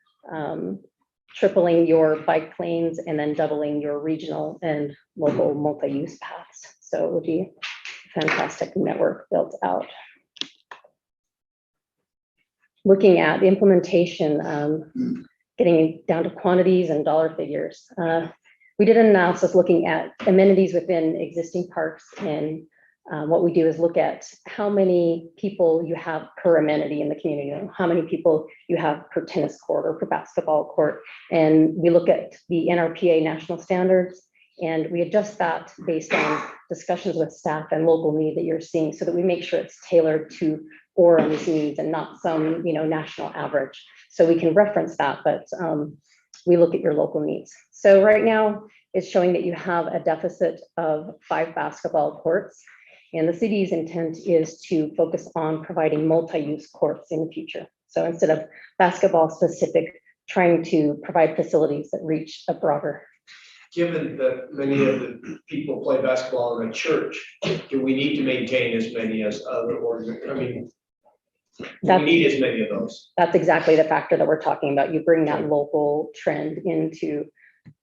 Speaker 12: tripling your bike lanes and then doubling your regional and local multi-use paths. So it would be a fantastic network built out. Looking at the implementation, getting down to quantities and dollar figures. We did an analysis looking at amenities within existing parks, and what we do is look at how many people you have per amenity in the community, how many people you have per tennis court or per basketball court. And we look at the NRPA national standards, and we adjust that based on discussions with staff and local need that you're seeing, so that we make sure it's tailored to Orem's needs and not some national average. So we can reference that, but we look at your local needs. So right now it's showing that you have a deficit of 5 basketball courts. And the city's intent is to focus on providing multi-use courts in the future. So instead of basketball specific, trying to provide facilities that reach a broader.
Speaker 13: Given that many of the people play basketball in a church, do we need to maintain as many as other organizations? Do we need as many of those?
Speaker 12: That's exactly the factor that we're talking about. You bring that local trend into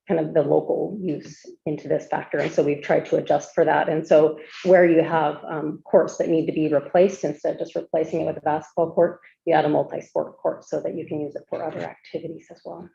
Speaker 12: kind of the local use into this factor. And so we've tried to adjust for that. And so where you have courts that need to be replaced, instead of just replacing it with a basketball court, you add a multi-sport court so that you can use it for other activities as well.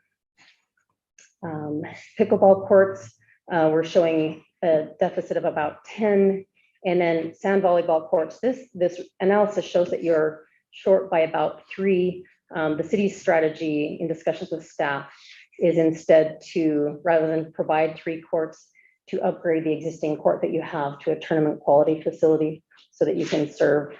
Speaker 12: Pickleball courts, we're showing a deficit of about 10. And then sand volleyball courts, this analysis shows that you're short by about 3. The city's strategy in discussions with staff is instead to, rather than provide 3 courts, to upgrade the existing court that you have to a tournament quality facility, so that you can serve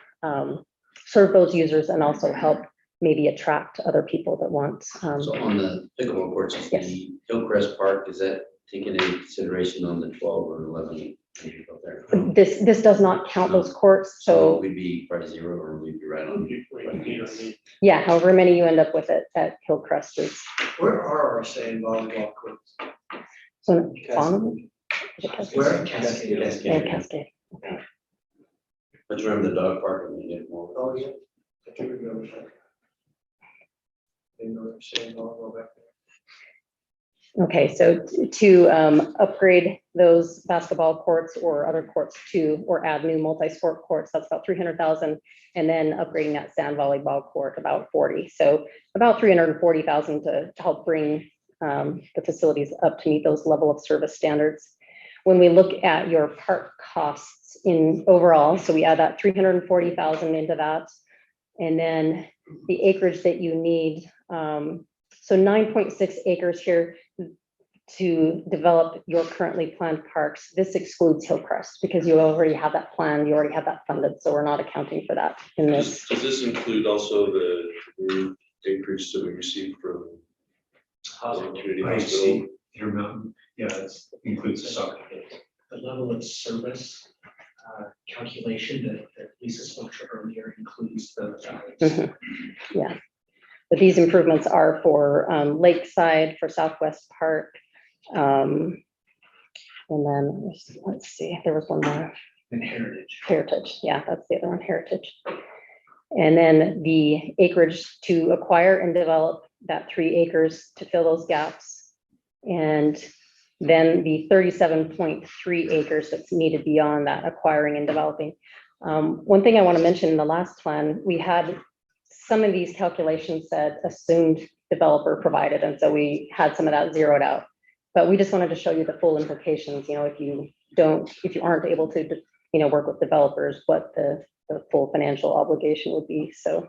Speaker 12: those users and also help maybe attract other people that want.
Speaker 11: So on the pickleball courts,
Speaker 12: Yes.
Speaker 11: the Hillcrest Park, is that taken into consideration on the 12 or 11 up there?
Speaker 12: This does not count those courts, so
Speaker 11: We'd be probably 0, or we'd be right on.
Speaker 12: yeah, however many you end up with at Hillcrest is.
Speaker 13: Where are our sand volleyball courts?
Speaker 12: So Bonham? Is it Cascade?
Speaker 13: Where?
Speaker 12: Yeah, Cascade. Okay.
Speaker 11: But you remember the dog park and you get more?
Speaker 13: Oh, yeah. I do remember that. Didn't know there was sand volleyball back
Speaker 12: Okay, so to upgrade those basketball courts or other courts or add new multi-sport courts, that's about 300,000. And then upgrading that sand volleyball court, about 40. So about 340,000 to help bring the facilities up to meet those level of service standards. When we look at your park costs in overall, so we add that 340,000 into that. And then the acreage that you need, so 9.6 acres here to develop your currently planned parks. This excludes Hillcrest because you already have that planned, you already have that funded, so we're not accounting for that in this.
Speaker 14: Does this include also the new acreage that we received from the community
Speaker 6: I
Speaker 14: hospital?
Speaker 6: see, Intermountain, yeah, it includes the soccer field.
Speaker 2: The level of service calculation that Lisa spoke to earlier includes those items.
Speaker 12: Yeah, but these improvements are for Lakeside, for Southwest Park. And then let's see, there was one more.
Speaker 2: And heritage.
Speaker 12: Heritage, yeah, that's the other one, Heritage. And then the acreage to acquire and develop that 3 acres to fill those gaps. And then the 37.3 acres that's needed beyond that, acquiring and developing. One thing I want to mention in the last plan, we had some of these calculations that assumed developer provided, and so we had some of that zeroed out. But we just wanted to show you the full implications, if you aren't able to, work with developers, what the full financial obligation would be. So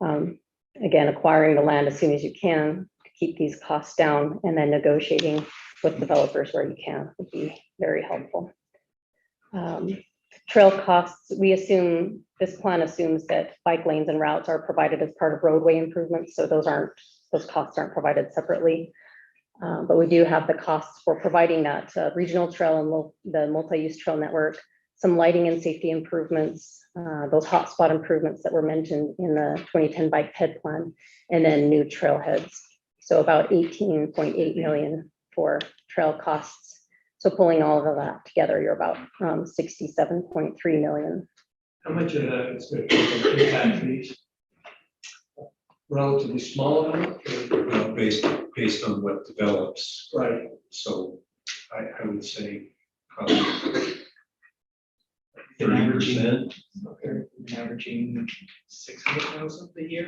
Speaker 12: again, acquiring the land as soon as you can to keep these costs down, and then negotiating with developers where you can would be very helpful. Trail costs, this plan assumes that bike lanes and routes are provided as part of roadway improvements, so those costs aren't provided separately. But we do have the costs for providing that regional trail and the multi-use trail network, some lighting and safety improvements, those hotspot improvements that were mentioned in the 2010 bike ped plan, and then new trailheads. So about 18.8 million for trail costs. So pulling all of that together, you're about 67.3 million.
Speaker 13: How much of that is going to come from impact fees? Relatively small amount?
Speaker 6: Well, based on what develops.
Speaker 13: Right.
Speaker 6: So I would say probably
Speaker 2: Been averaging-
Speaker 6: 30%.
Speaker 2: Okay, averaging 600,000 a year.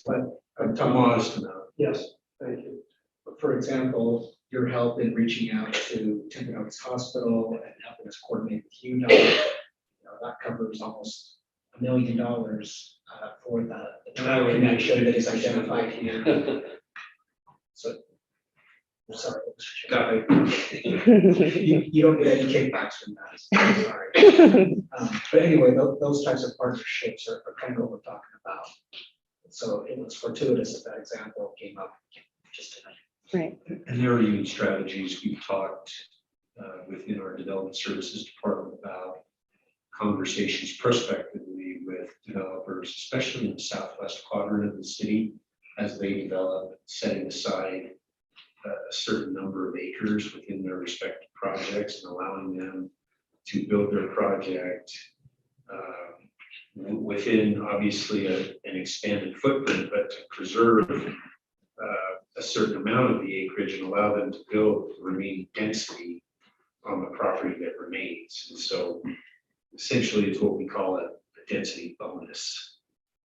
Speaker 2: But
Speaker 6: A modest amount.
Speaker 2: yes, thank you. But for example, your help in reaching out to Timber Oaks Hospital and helping us coordinate with UDOT, that covers almost $1 million for the trail connection that is identified here. So, I'm sorry.
Speaker 13: Got it.
Speaker 2: You don't get any kickbacks from that. I'm sorry. But anyway, those types of partnerships are kind of what we're talking about. So it was fortuitous that example came up just tonight.
Speaker 12: Right.
Speaker 6: And there are even strategies we've talked within our development services department about conversations prospectively with developers, especially in the southwest quadrant of the city, as they develop, setting aside a certain number of acres within their respective projects and allowing them to build their project within obviously an expanded footprint, but to preserve a certain amount of the acreage and allow them to build remaining density on the property that remains. And so essentially it's what we call a density bonus,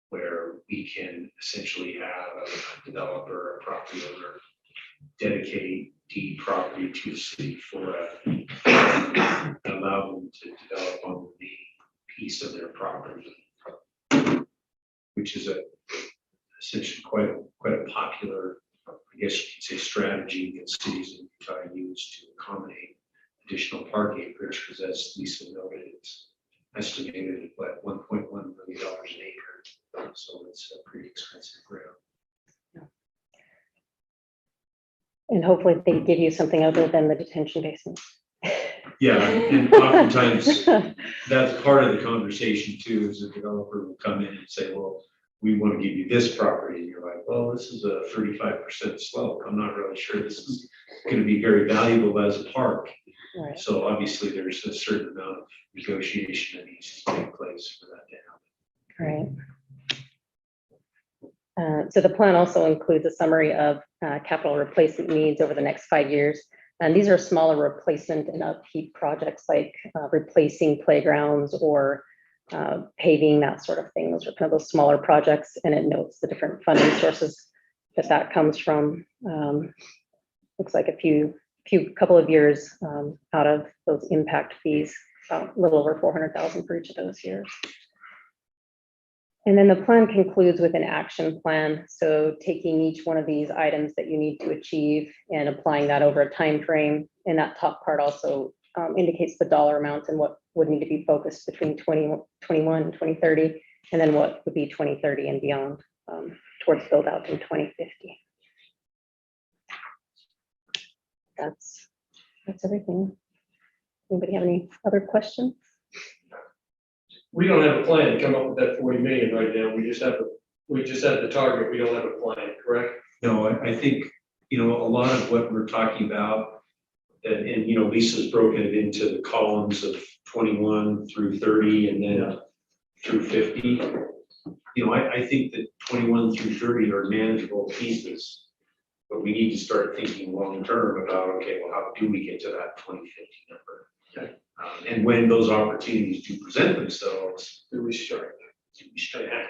Speaker 6: where we can essentially have a developer, a property owner, dedicate deed property to the city for allow them to develop on the piece of their property, which is essentially quite a popular, I guess you could say, strategy that cities in Utah use to accommodate additional park acreage, because as Lisa noted, it's estimated at what, $1.1 million an acre. So it's a pretty expensive ground.
Speaker 12: And hopefully they give you something other than the detention basins.
Speaker 6: Yeah, and oftentimes that's part of the conversation too, is a developer will come in and say, well, we want to give you this property. And you're like, well, this is a 35% slope. I'm not really sure this is going to be very valuable as a park.
Speaker 12: Right.
Speaker 6: So obviously there's a certain amount of negotiation that needs to take place for that to happen.
Speaker 12: Right. So the plan also includes a summary of capital replacement needs over the next 5 years. And these are smaller replacement and upkeep projects like replacing playgrounds or paving, that sort of thing. Those are kind of those smaller projects, and it notes the different funding sources that comes from. Looks like a couple of years out of those impact fees, about a little over 400,000 for each of those years. And then the plan concludes with an action plan. So taking each one of these items that you need to achieve and applying that over a time frame. And that top part also indicates the dollar amount and what would need to be focused between 2021 and 2030, and then what would be 2030 and beyond towards build out in 2050. That's everything. Anybody have any other questions?
Speaker 13: We don't have a plan to come up with that 40 million right now. We just have the target. We don't have a plan, correct?
Speaker 6: No, I think, a lot of what we're talking about, and Lisa's broken it into the columns of 21 through 30 and then through 50. I think that 21 through 30 are manageable pieces, but we need to start thinking long-term about, okay, well, how do we get to that 2050 number? Okay. And when those opportunities do present themselves,
Speaker 13: Do we strike?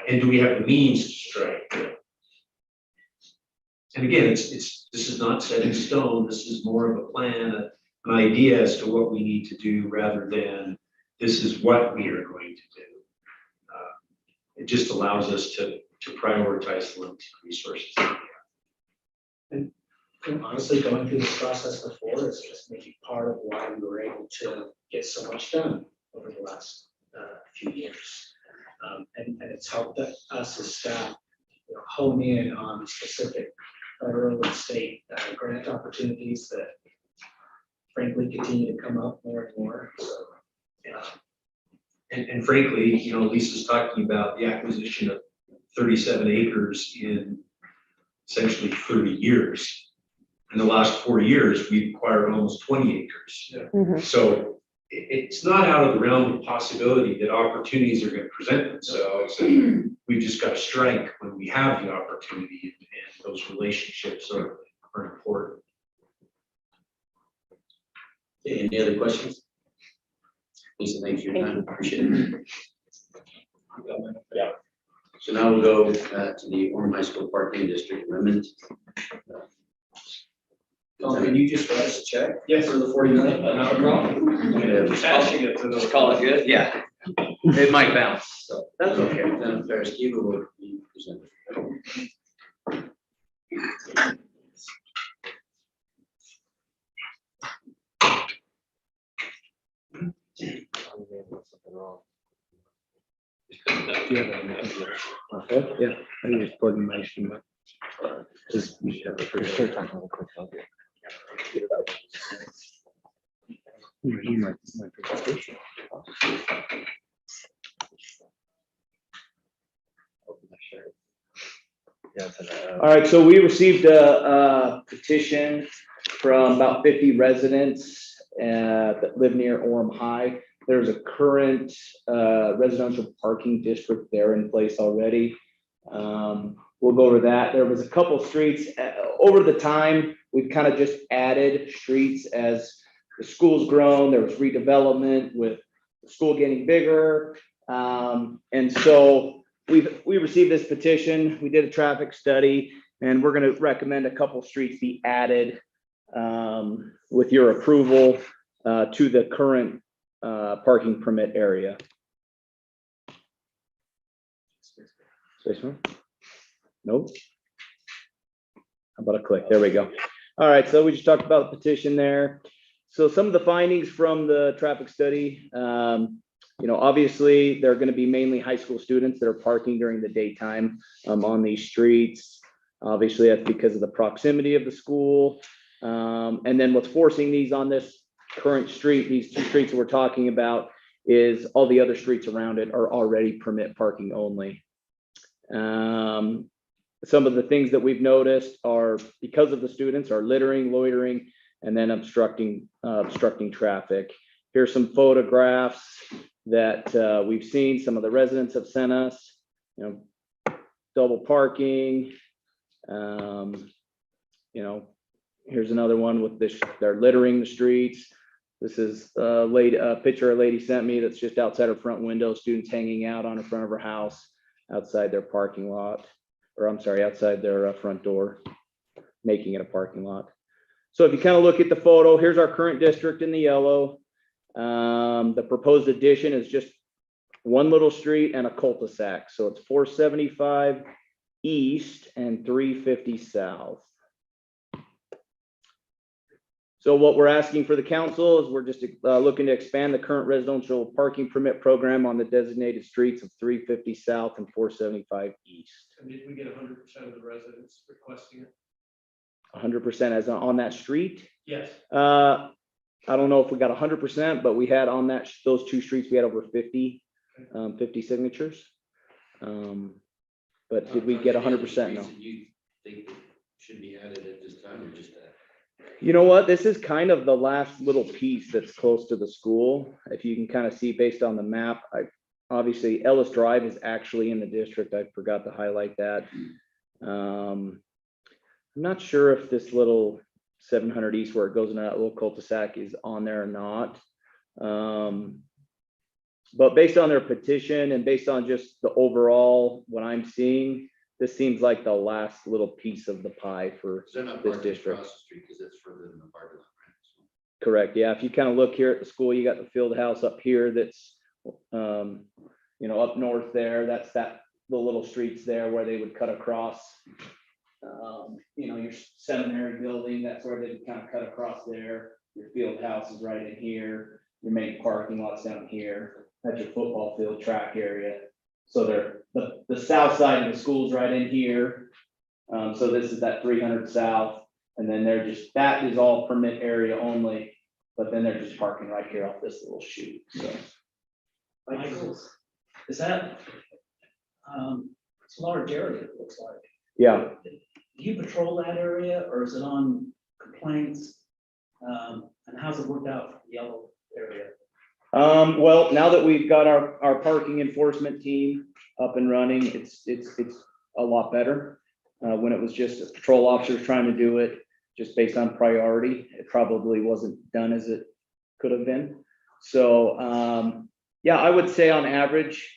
Speaker 6: and do we have the means to strike? And again, this is not set in stone. This is more of a plan, an idea as to what we need to do rather than this is what we are going to do. It just allows us to prioritize the limited resources.
Speaker 2: And honestly, going through this process before is just making part of why we were able to get so much done over the last few years. And it's helped us as staff hone in on specific federal and state grant opportunities that frankly continue to come up more and more. So,
Speaker 6: And frankly, Lisa's talking about the acquisition of 37 acres in essentially 30 years. In the last 4 years, we've acquired almost 20 acres.
Speaker 12: Mhm.
Speaker 6: So it's not out of the realm of possibility that opportunities are going to present themselves. And we've just got to strike when we have the opportunity, and those relationships are important.
Speaker 11: Okay, any other questions? Lisa, thanks for your time, appreciate it.
Speaker 3: Yeah.
Speaker 11: So now we'll go to the Orem High School Parking District Amendment.
Speaker 8: Can you just write us a check?
Speaker 13: Yes.
Speaker 8: For the 40 million?
Speaker 13: Not a problem.
Speaker 11: Cashing
Speaker 13: it to
Speaker 1: Just call it good, yeah. It might bounce, so.
Speaker 11: That's okay, then Ferris, Kiva will be presented.
Speaker 1: Yeah, I think it's coordination, but just we should have a pretty sure time real quick. I'll get it out. My presentation. All right, so we received a petition from about 50 residents that live near Orem High. There's a current residential parking district there in place already. We'll go over that. There was a couple streets over the time. We've kind of just added streets as the school's grown. There was redevelopment with the school getting bigger. And so we received this petition. We did a traffic study, and we're going to recommend a couple streets be added with your approval to the current parking permit area. Space one? Nope. How about a click? There we go. All right, so we just talked about the petition there. So some of the findings from the traffic study, obviously, they're going to be mainly high school students that are parking during the daytime on these streets. Obviously, that's because of the proximity of the school. And then what's forcing these on this current street, these two streets that we're talking about, is all the other streets around it are already permit parking only. Some of the things that we've noticed are, because of the students, are littering, loitering, and then obstructing traffic. Here's some photographs that we've seen, some of the residents have sent us.
Speaker 15: double parking. You know, here's another one with this, they're littering the streets. This is a picture a lady sent me that's just outside her front window, students hanging out on the front of her house, outside their parking lot, or I'm sorry, outside their front door, making it a parking lot. So if you kind of look at the photo, here's our current district in the yellow. The proposed addition is just one little street and a cul-de-sac. So it's 475 east and 350 south. So what we're asking for the council is we're just looking to expand the current residential parking permit program on the designated streets of 350 south and 475 east.
Speaker 13: And did we get 100% of the residents requesting it?
Speaker 15: 100% as on that street.
Speaker 13: Yes.
Speaker 15: I don't know if we got 100%, but we had on those two streets, we had over 50 signatures. But did we get 100%? No.
Speaker 11: You think should be added at this time or just that?
Speaker 15: You know what? This is kind of the last little piece that's close to the school. If you can kind of see based on the map, obviously Ellis Drive is actually in the district. I forgot to highlight that. I'm not sure if this little 700 east where it goes into that little cul-de-sac is on there or not. But based on their petition and based on just the overall, what I'm seeing, this seems like the last little piece of the pie for this district.
Speaker 11: Across the street because it's further than the parking lot, right?
Speaker 15: Correct. Yeah. If you kind of look here at the school, you got the field house up here that's, you know, up north there. That's the little streets there where they would cut across. You know, your seminary building, that's where they would kind of cut across there. Your field house is right in here. Your main parking lot's down here. That's your football field track area. So they're the south side of the school's right in here. So this is that 300 south, and then that is all permit area only, but then they're just parking right here off this little chute. So
Speaker 2: Michael, is that, it's a large area, it looks like.
Speaker 15: yeah.
Speaker 2: Do you patrol that area or is it on complaints? And how's it worked out for the yellow area?
Speaker 15: Well, now that we've got our parking enforcement team up and running, it's a lot better. When it was just patrol officers trying to do it, just based on priority, it probably wasn't done as it could have been. So, yeah, I would say on average,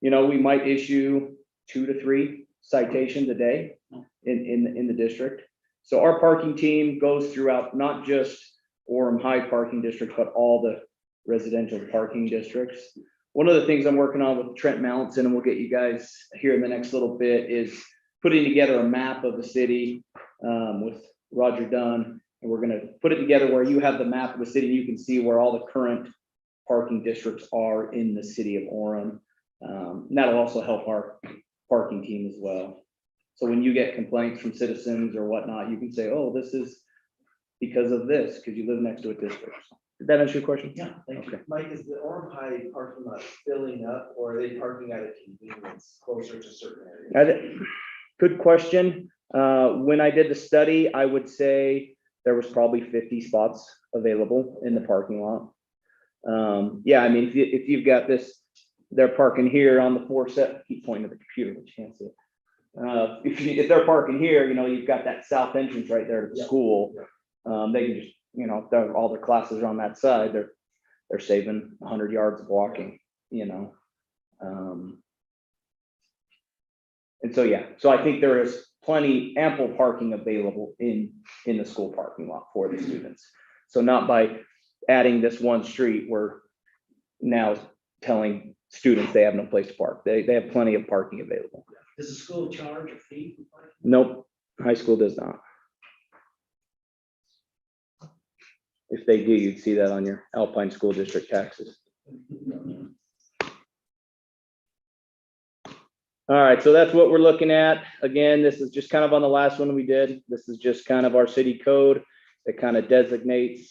Speaker 15: you know, we might issue 2 to 3 citations a day in the district. So our parking team goes throughout not just Orem High Parking District, but all the residential parking districts. One of the things I'm working on with Trent Mallinson, and we'll get you guys here in the next little bit, is putting together a map of the city with Roger Dunn. And we're gonna put it together where you have the map of the city, you can see where all the current parking districts are in the city of Orem. And that'll also help our parking team as well. So when you get complaints from citizens or whatnot, you can say, oh, this is because of this, because you live next to a district. Did that answer your question?
Speaker 2: Yeah, thank you.
Speaker 15: Okay.
Speaker 8: Mike, is the Orem High parking lot filling up or are they parking at a convenience closer to certain areas?
Speaker 15: Good question. When I did the study, I would say there was probably 50 spots available in the parking lot. Yeah, I mean, if you've got this, they're parking here on the 4 set, keep pointing to the computer, but you can't see it. If they're parking here, you know, you've got that south entrance right there to the school. They can just, you know, if all their classes are on that side, they're saving 100 yards of walking, you know. And so, yeah, so I think there is ample parking available in the school parking lot for the students. So not by adding this one street, we're now telling students they have no place to park. They have plenty of parking available.
Speaker 2: Does the school charge a fee for parking?
Speaker 15: Nope, high school does not. If they do, you'd see that on your Alpine School District taxes. All right, so that's what we're looking at. Again, this is just kind of on the last one we did. This is just kind of our city code that kind of designates,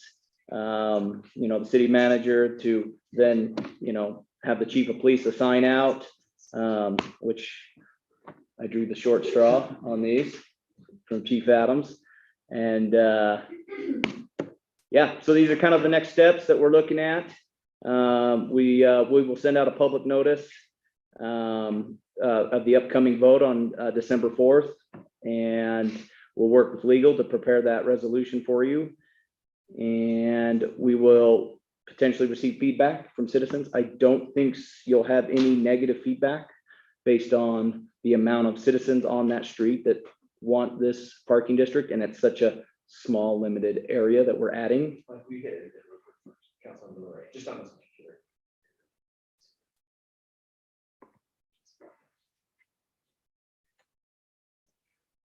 Speaker 15: you know, the city manager to then, you know, have the chief of police assign out, which I drew the short straw on these from Chief Adams. And yeah, so these are kind of the next steps that we're looking at. We will send out a public notice of the upcoming vote on December 4th. And we'll work with legal to prepare that resolution for you. And we will potentially receive feedback from citizens. I don't think you'll have any negative feedback based on the amount of citizens on that street that want this parking district, and it's such a small, limited area that we're adding.
Speaker 8: Like we hit it, Councilman Delory, just on this computer.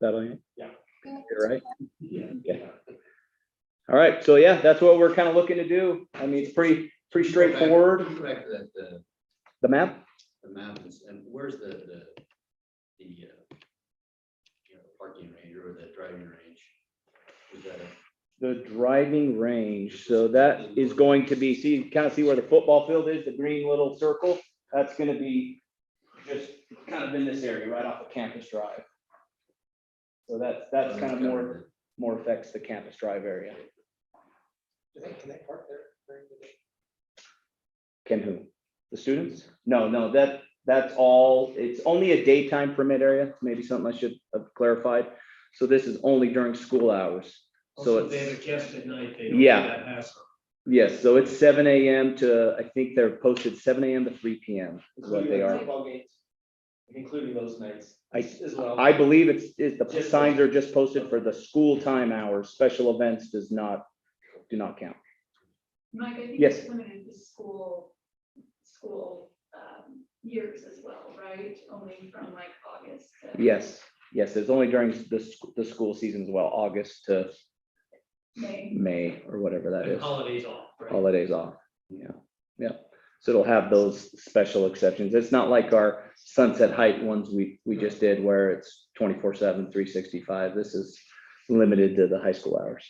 Speaker 15: That all right?
Speaker 8: Yeah.
Speaker 15: You're right.
Speaker 8: Yeah.
Speaker 15: Okay. All right, so yeah, that's what we're kind of looking to do. I mean, it's pretty straightforward.
Speaker 11: Go back to that,
Speaker 15: The map?
Speaker 11: the map is, and where's the parking range or the driving range? Is that
Speaker 15: The driving range, so that is going to be, kind of see where the football field is, the green little circle? That's gonna be just kind of in this area, right off of Campus Drive. So that's kind of more affects the Campus Drive area.
Speaker 8: Can they park there during the day?
Speaker 15: Can who? The students? No, that's all, it's only a daytime permit area, maybe something I should have clarified. So this is only during school hours. So
Speaker 13: Also, if they have
Speaker 15: it's,
Speaker 13: a guest at night, they don't
Speaker 15: Yeah.
Speaker 13: have that hassle.
Speaker 15: yes, so it's 7 a.m. to, I think they're posted 7 a.m. to 3 p.m. is what they
Speaker 8: Including
Speaker 15: are.
Speaker 8: football games, including those nights
Speaker 15: I-
Speaker 8: as well.
Speaker 15: I believe the
Speaker 8: Just-
Speaker 15: signs are just posted for the school time hours. Special events do not count.
Speaker 5: Mike, I think
Speaker 15: Yes.
Speaker 5: it's limited to school years as well, right? Only from like August to.
Speaker 15: Yes, it's only during the school season as well, August to
Speaker 5: May.
Speaker 15: May or whatever that
Speaker 13: And
Speaker 15: is.
Speaker 13: holidays off, right?
Speaker 15: Holidays off. Yeah. So it'll have those special exceptions. It's not like our Sunset Height ones we just did where it's 24/7, 365. This is limited to the high school hours.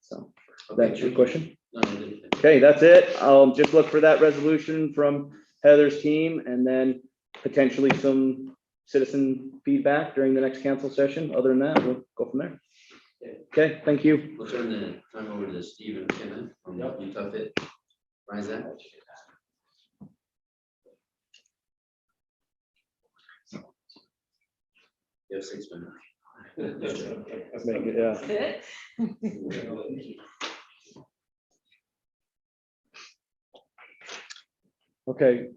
Speaker 15: So that's your question?
Speaker 11: No, I didn't.
Speaker 15: Okay, that's it. I'll just look for that resolution from Heather's team and then potentially some citizen feedback during the next council session. Other than that, we'll go from there. Okay, thank you.
Speaker 11: We'll turn the time over to Stephen Kenneth from Utah Fit. Rise that. You have 6 minutes.
Speaker 15: Yeah.
Speaker 16: Okay,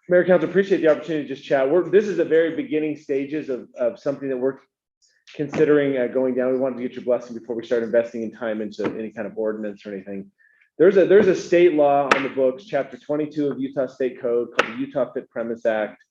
Speaker 16: Mayor Council, appreciate the opportunity to just chat. This is the very beginning stages of something that we're considering going down. We wanted to get your blessing before we start investing in time into any kind of ordinance or anything. There's a state law on the books, chapter 22 of Utah State Code called the Utah Fit Premise Act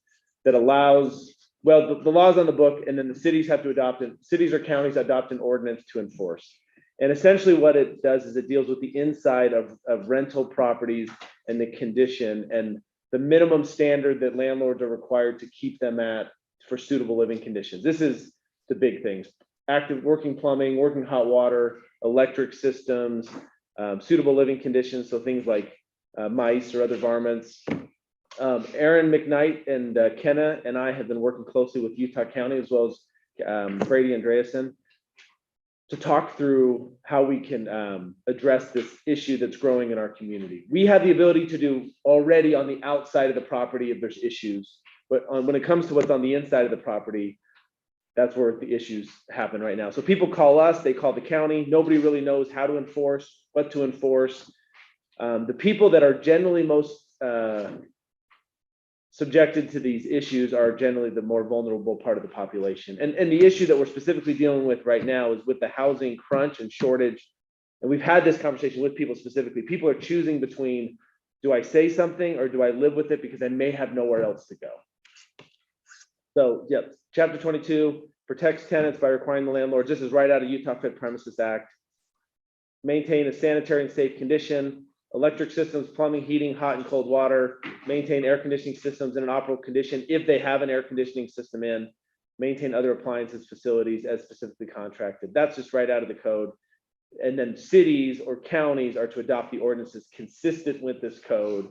Speaker 16: that allows, well, the law's on the book and then the cities have to adopt it. Cities or counties adopt an ordinance to enforce. And essentially what it does is it deals with the inside of rental properties and the condition and the minimum standard that landlords are required to keep them at for suitable living conditions. This is the big things: active working plumbing, working hot water, electric systems, suitable living conditions. So things like mice or other varmints. Aaron McKnight and Kenna and I have been working closely with Utah County as well as Brady Andreasen to talk through how we can address this issue that's growing in our community. We have the ability to do already on the outside of the property if there's issues, but when it comes to what's on the inside of the property, that's where the issues happen right now. So people call us, they call the county, nobody really knows how to enforce, what to enforce. The people that are generally most subjected to these issues are generally the more vulnerable part of the population. And the issue that we're specifically dealing with right now is with the housing crunch and shortage. And we've had this conversation with people specifically. People are choosing between, do I say something or do I live with it because I may have nowhere else to go? So, yep, chapter 22 protects tenants by requiring the landlords. This is right out of Utah Fit Premises Act. Maintain a sanitary and safe condition. Electric systems, plumbing, heating, hot and cold water, maintain air conditioning systems in an operable condition if they have an air conditioning system in, maintain other appliances, facilities as specifically contracted. That's just right out of the code. And then cities or counties are to adopt the ordinances consistent with this code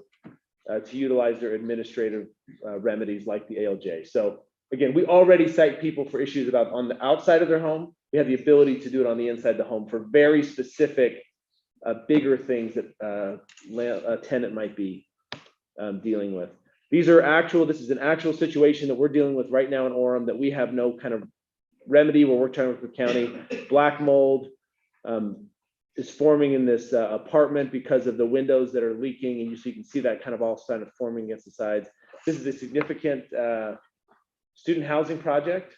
Speaker 16: to utilize their administrative remedies like the ALJ. So again, we already cite people for issues about on the outside of their home. We have the ability to do it on the inside of the home for very specific bigger things that a tenant might be dealing with. This is an actual situation that we're dealing with right now in Orem that we have no kind of remedy where we're trying to work with county. Black mold is forming in this apartment because of the windows that are leaking, and you can see that kind of all kind of forming against the sides. This is a significant student housing project,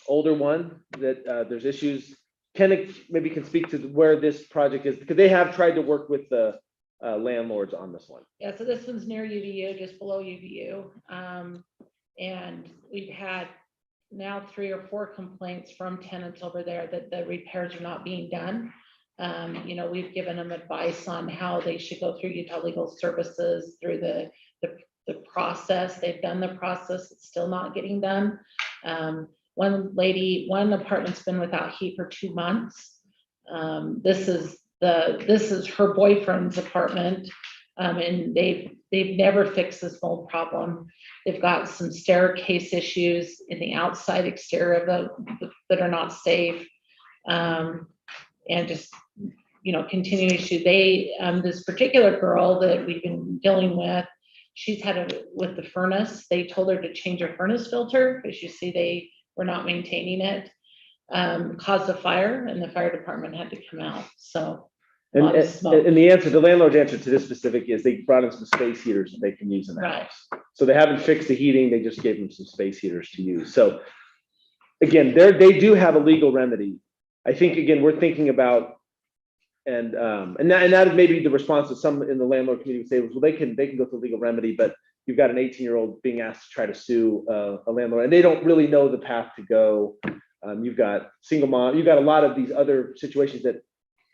Speaker 16: older one that there's issues. Ken maybe can speak to where this project is, because they have tried to work with the landlords on this one.
Speaker 5: Yeah, so this one's near UVU, just below UVU. And we've had now 3 or 4 complaints from tenants over there that the repairs are not being done. You know, we've given them advice on how they should go through Utah Legal Services through the process. They've done the process, it's still not getting done. One apartment's been without heat for 2 months. This is her boyfriend's apartment, and they've never fixed this mold problem. They've got some staircase issues in the outside exterior that are not safe, and just, you know, continuing issue. This particular girl that we've been dealing with, she's had with the furnace. They told her to change her furnace filter because you see they were not maintaining it. Caused a fire, and the fire department had to come out. So.
Speaker 16: And the landlord's answer to this specific is they brought in some space heaters that they can use in the house. So they haven't fixed the heating, they just gave them some space heaters to use. So again, they do have a legal remedy. I think, again, we're thinking about, and that is maybe the response that some in the landlord community would say was, well, they can go through legal remedy, but you've got an 18-year-old being asked to try to sue a landlord, and they don't really know the path to go. You've got single mom, you've got a lot of these other situations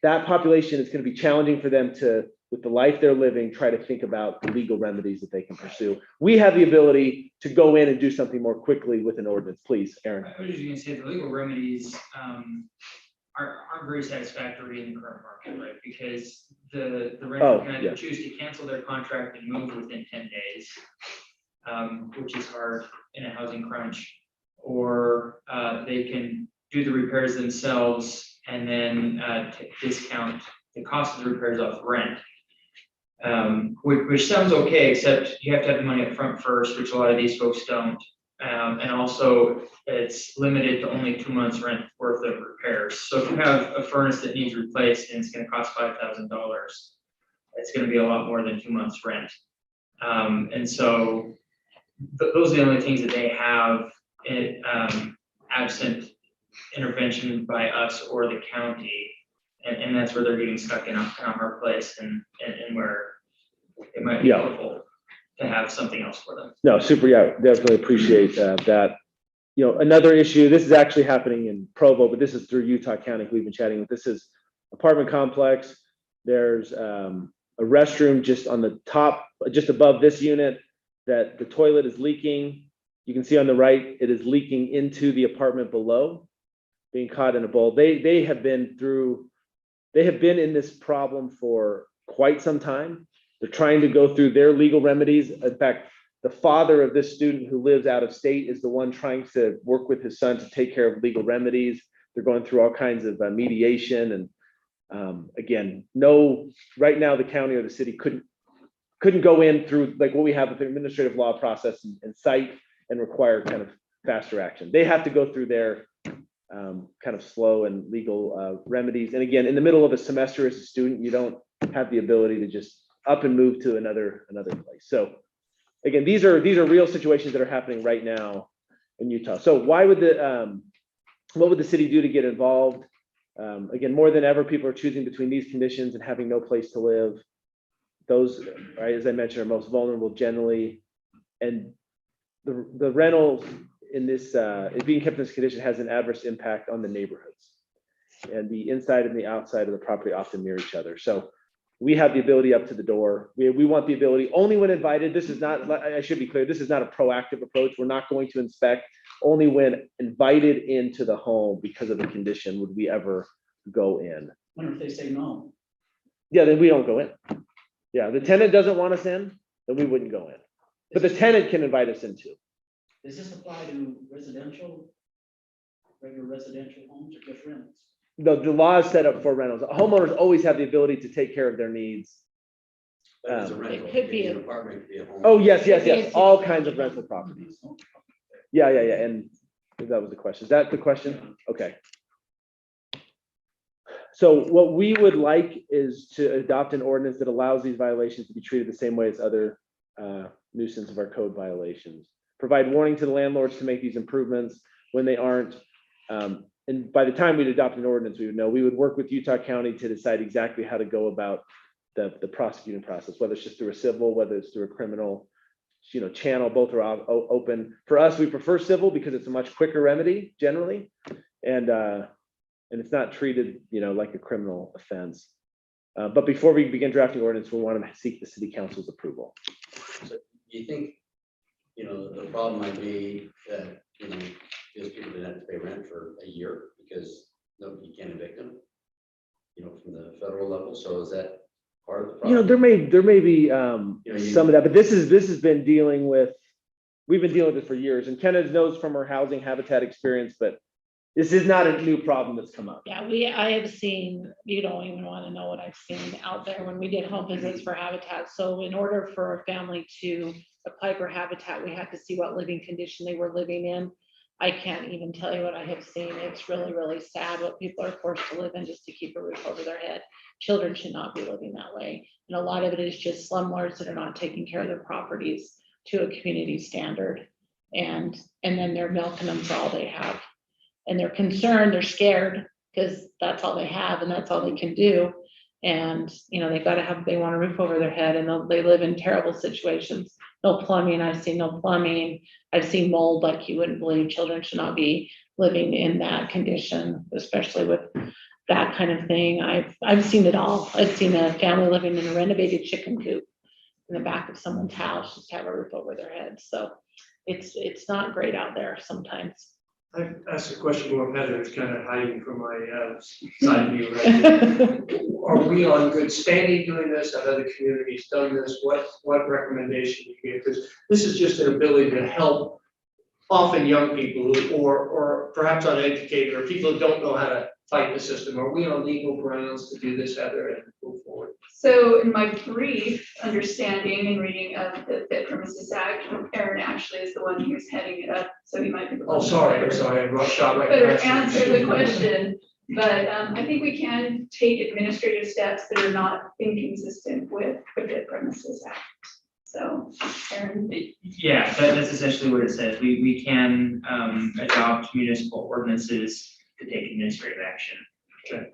Speaker 16: that population is going to be challenging for them to, with the life they're living, try to think about the legal remedies that they can pursue. We have the ability to go in and do something more quickly with an ordinance. Please, Aaron.
Speaker 17: I was just going to say the legal remedies aren't very satisfactory in the current market, right? Because the renter can either choose to cancel their contract and move within 10 days, which is hard in a housing crunch, or they can do the repairs themselves and then discount the cost of the repairs off rent, which sounds okay, except you have to have the money up front first, which a lot of these folks don't. And also it's limited to only 2 months rent worth of repairs. So if you have a furnace that needs replaced and it's going to cost $5,000, it's going to be a lot more than 2 months rent. And so those are the only things that they have absent intervention by us or the county, and that's where they're getting stuck in a hard place, and where it might be helpful to have something else for them.
Speaker 16: No, super, definitely appreciate that. You know, another issue, this is actually happening in Provo, but this is through Utah County. We've been chatting with. This is apartment complex. There's a restroom just on the top, just above this unit, that the toilet is leaking. You can see on the right, it is leaking into the apartment below, being caught in a bowl. They have been in this problem for quite some time. They're trying to go through their legal remedies. In fact, the father of this student who lives out of state is the one trying to work with his son to take care of legal remedies. They're going through all kinds of mediation, and again, right now the county or the city couldn't go in through like what we have with the administrative law process and cite and require kind of faster action. They have to go through their kind of slow and legal remedies. And again, in the middle of a semester as a student, you don't have the ability to just up and move to another place. So again, these are real situations that are happening right now in Utah. So what would the city do to get involved? Again, more than ever, people are choosing between these conditions and having no place to live. Those, right, as I mentioned, are most vulnerable generally. And the rentals in this, being kept in this condition has an adverse impact on the neighborhoods. And the inside and the outside of the property often mirror each other. So we have the ability up to the door. We want the ability only when invited. This is not, I should be clear, this is not a proactive approach. We're not going to inspect. Only when invited into the home because of the condition would we ever go in.
Speaker 2: Wonder if they say no.
Speaker 16: Yeah, then we don't go in. Yeah, the tenant doesn't want us in, then we wouldn't go in. But the tenant can invite us in too.
Speaker 2: Does this apply to regular residential homes or just rentals?
Speaker 16: The law is set up for rentals. Homeowners always have the ability to take care of their needs
Speaker 11: But it's a rental.
Speaker 5: It could be
Speaker 11: an
Speaker 5: a-
Speaker 11: apartment, it could be a home.
Speaker 16: Oh, yes, yes,
Speaker 5: Maybe
Speaker 16: yes,
Speaker 5: it's
Speaker 16: all
Speaker 5: just-
Speaker 16: kinds of rental properties. Yeah, and that was the question. Is that the question? Okay. So what we would like is to adopt an ordinance that allows these violations to be treated the same way as other nuisance of our code violations. Provide warning to the landlords to make these improvements when they aren't. And by the time we'd adopt an ordinance, we would know. We would work with Utah County to decide exactly how to go about the prosecuting process, whether it's just through a civil, whether it's through a criminal, channel. Both are open. For us, we prefer civil because it's a much quicker remedy generally, and it's not treated, like a criminal offense. But before we begin drafting ordinance, we want to seek the city council's approval.
Speaker 11: So you think, the problem might be that, these people didn't have to pay rent for a year because you can't evict them, from the federal level. So is that part of the problem?
Speaker 16: There may be some of that, but this has been we've been dealing with it for years, and Kenna knows from her housing habitat experience, but this is not a new problem that's come up.
Speaker 5: Yeah, I have seen, you don't even want to know what I've seen out there when we did home visits for Habitat. So in order for a family to apply for Habitat, we had to see what living condition they were living in. I can't even tell you what I have seen. It's really, really sad what people are forced to live in just to keep a roof over their head. Children should not be living that way. And a lot of it is just slumlords that are not taking care of their properties to a community standard. And then they're milking them for all they have. And they're concerned, they're scared because that's all they have and that's all they can do. And, they want a roof over their head and they live in terrible situations. No plumbing, I've seen no plumbing. I've seen mold like you wouldn't believe. Children should not be living in that condition, especially with that kind of thing. I've seen it all. I've seen a family living in a renovated chicken coop in the back of someone's house, just to have a roof over their head. So it's not great out there sometimes.
Speaker 13: I've asked a question more, Heather, it's kind of hiding from my side view right there. Are we on good standing doing this? Have other communities done this? What recommendation do you give? Because this is just an ability to help often young people or perhaps uneducated or people who don't know how to fight the system. Are we on legal grounds to do this, Heather, and move forward?
Speaker 18: So in my brief understanding and reading of the Fit Premises Act, Aaron actually is the one who's heading it up, so he might be.
Speaker 13: Oh, sorry, I'm sorry, I shot right
Speaker 18: Better
Speaker 13: past you.
Speaker 18: answer the question, but I think we can take administrative steps that are not inconsistent with the Fit Premises Act. So, Aaron.
Speaker 17: Yeah, that's essentially what it says. We can adopt municipal ordinances to take administrative action.
Speaker 13: Okay.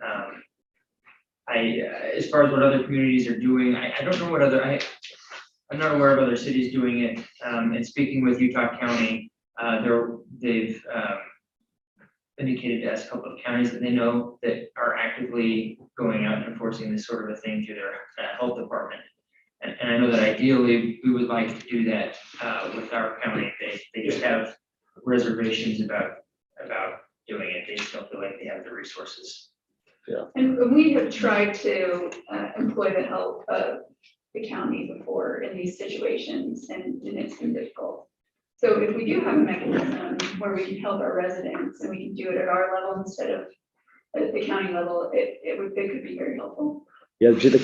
Speaker 17: As far as what other communities are doing, I don't know what I'm not aware of other cities doing it. And speaking with Utah County, they've indicated to us a couple of counties that they know that are actively going out and enforcing this sort of a thing through their health department. And I know that ideally we would like to do that with our county. They just have reservations about doing it. They just don't feel like they have the resources.
Speaker 16: Yeah.
Speaker 18: And we have tried to employ the help of the county before in these situations, and it's been difficult. So if we do have a mechanism where we can help our residents and we can do it at our level instead of at the county level, it could be very helpful.
Speaker 16: Yeah, the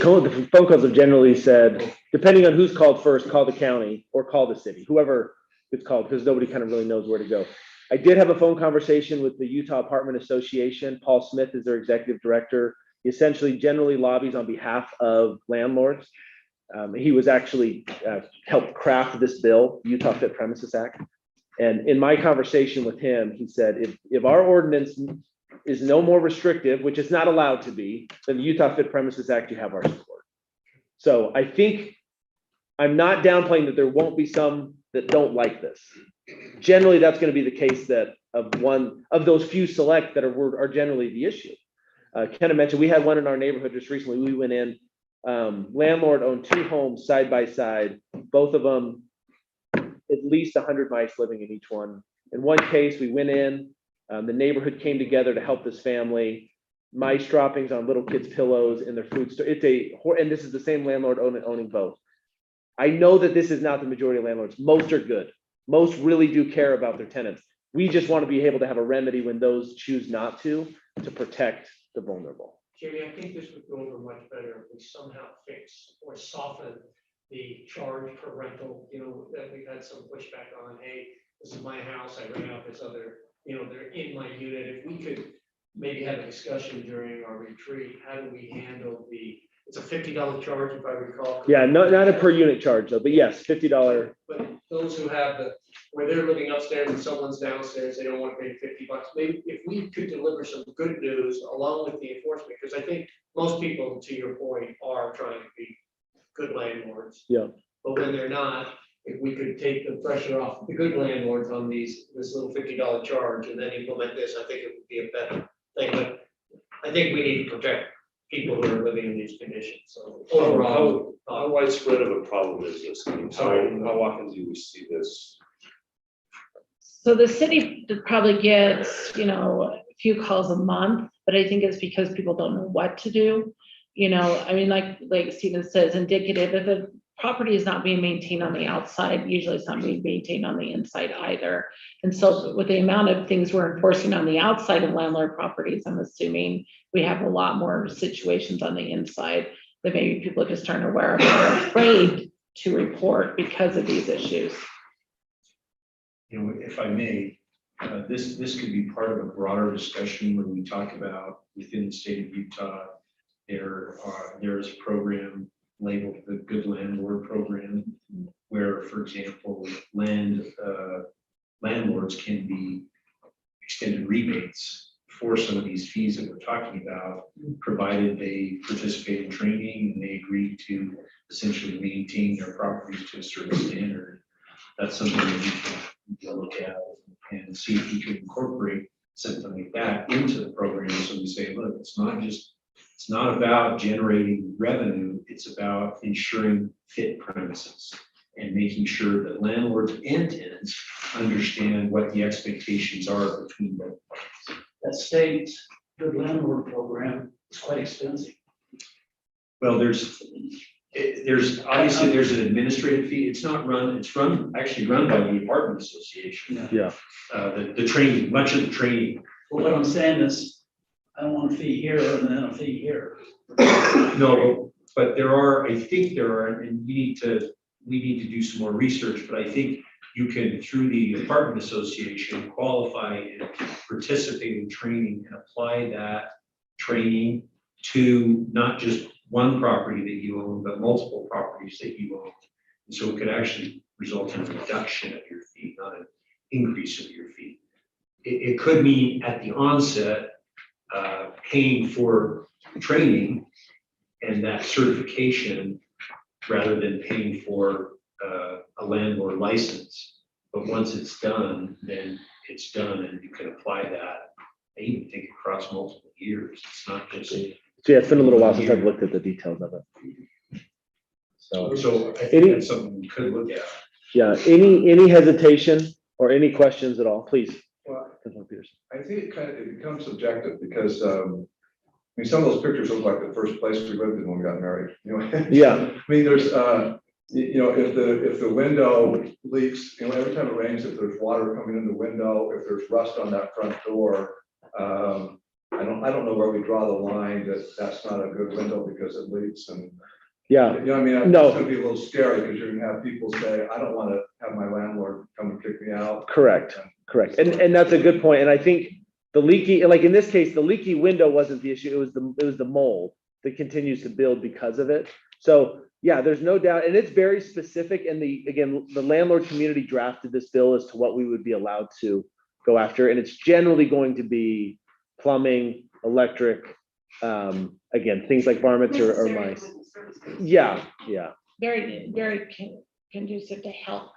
Speaker 16: phone calls have generally said, depending on who's called first, call the county or call the city, whoever gets called, because nobody kind of really knows where to go. I did have a phone conversation with the Utah Apartment Association. Paul Smith is their executive director. He essentially generally lobbies on behalf of landlords. He was actually helped craft this bill, Utah Fit Premises Act. And in my conversation with him, he said, if our ordinance is no more restrictive, which it's not allowed to be, than the Utah Fit Premises Act, you have our support. So I think I'm not downplaying that there won't be some that don't like this. Generally, that's going to be the case that of one of those few select that are generally the issue. Kenna mentioned we had one in our neighborhood just recently. We went in, landlord owned 2 homes side by side, both of them at least 100 mice living in each one. In one case, we went in, the neighborhood came together to help this family. Mice droppings on little kids' pillows in their food store. And this is the same landlord owning both. I know that this is not the majority of landlords. Most are good. Most really do care about their tenants. We just want to be able to have a remedy when those choose not to protect the vulnerable.
Speaker 13: Jamie, I think this would go over much better if we somehow fix or soften the charge per rental, that we've had some pushback on, hey, this is my house, I rent out this other, they're in my unit. If we could maybe have a discussion during our retreat, how do we handle it's a $50 charge if I recall.
Speaker 16: Yeah, not a per unit charge though, but yes, $50.
Speaker 13: But those who have where they're living upstairs and someone's downstairs, they don't want to pay $50. Maybe if we could deliver some good news along with the enforcement, because I think most people, to your point, are trying to be good landlords.
Speaker 16: Yeah.
Speaker 13: But when they're not, if we could take the pressure off the good landlords on this little $50 charge and then implement this, I think it would be a better thing. But I think we need to protect people who are living in these conditions. So overall,
Speaker 14: How widespread of a problem is this? I mean, how often do we see this?
Speaker 5: So the city probably gets, a few calls a month, but I think it's because people don't know what to do. I mean, like Stephen says, indicative, if a property is not being maintained on the outside, usually it's not being maintained on the inside either. And so with the amount of things we're enforcing on the outside of landlord properties, I'm assuming we have a lot more situations on the inside that maybe people just aren't aware of, or are afraid to report because of these issues.
Speaker 6: If I may, this could be part of a broader discussion where we talk about within the state of Utah, there is a program labeled the Good Landlord Program, where, for example, landlords can be extended rebates for some of these fees that we're talking about, provided they participate in training and they agree to essentially maintain their properties to a certain standard. That's something that we can look at and see if we can incorporate something like that into the program. So we say, look, it's not about generating revenue, it's about ensuring fit premises and making sure that landlords and tenants understand what the expectations are between both parties.
Speaker 2: That state good landlord program is quite expensive.
Speaker 6: Well, there's obviously there's an administrative fee. It's actually run by the apartment association.
Speaker 16: Yeah.
Speaker 6: The training, much of the training.
Speaker 2: But what I'm saying is, I don't want a fee here and then a fee here.
Speaker 6: No, but I think there are, and we need to do some more research, but I think you can, through the apartment association, qualify and participate in training and apply that training to not just one property that you own, but multiple properties that you own. And so it could actually result in a reduction of your fee, not an increase of your fee. It could mean at the onset, paying for training and that certification rather than paying for a landlord license. But once it's done, then it's done and you can apply that. I even think across multiple years. It's not just.
Speaker 16: Yeah, it's been a little while since I've looked at the details of it.
Speaker 6: So I think that's something we could look at.
Speaker 16: Yeah, any hesitation or any questions at all, please.
Speaker 10: Well, I think it becomes subjective because, some of those pictures look like the first place we lived in when we got married.
Speaker 16: Yeah.
Speaker 10: There's, if the window leaks, every time it rains, if there's water coming in the window, if there's rust on that front door, I don't know where we draw the line that's not a good window because it leaks and.
Speaker 16: Yeah.
Speaker 10: It's gonna be a little scary because you're gonna have people say, I don't want to have my landlord come and kick me out.
Speaker 16: Correct. And that's a good point. And I think the leaky, like in this case, the leaky window wasn't the issue. It was the mold that continues to build because of it. So yeah, there's no doubt. And it's very specific. And the landlord community drafted this bill as to what we would be allowed to go after. And it's generally going to be plumbing, electric, again, things like varmints or mice. Yeah.
Speaker 5: Very, very conducive to health.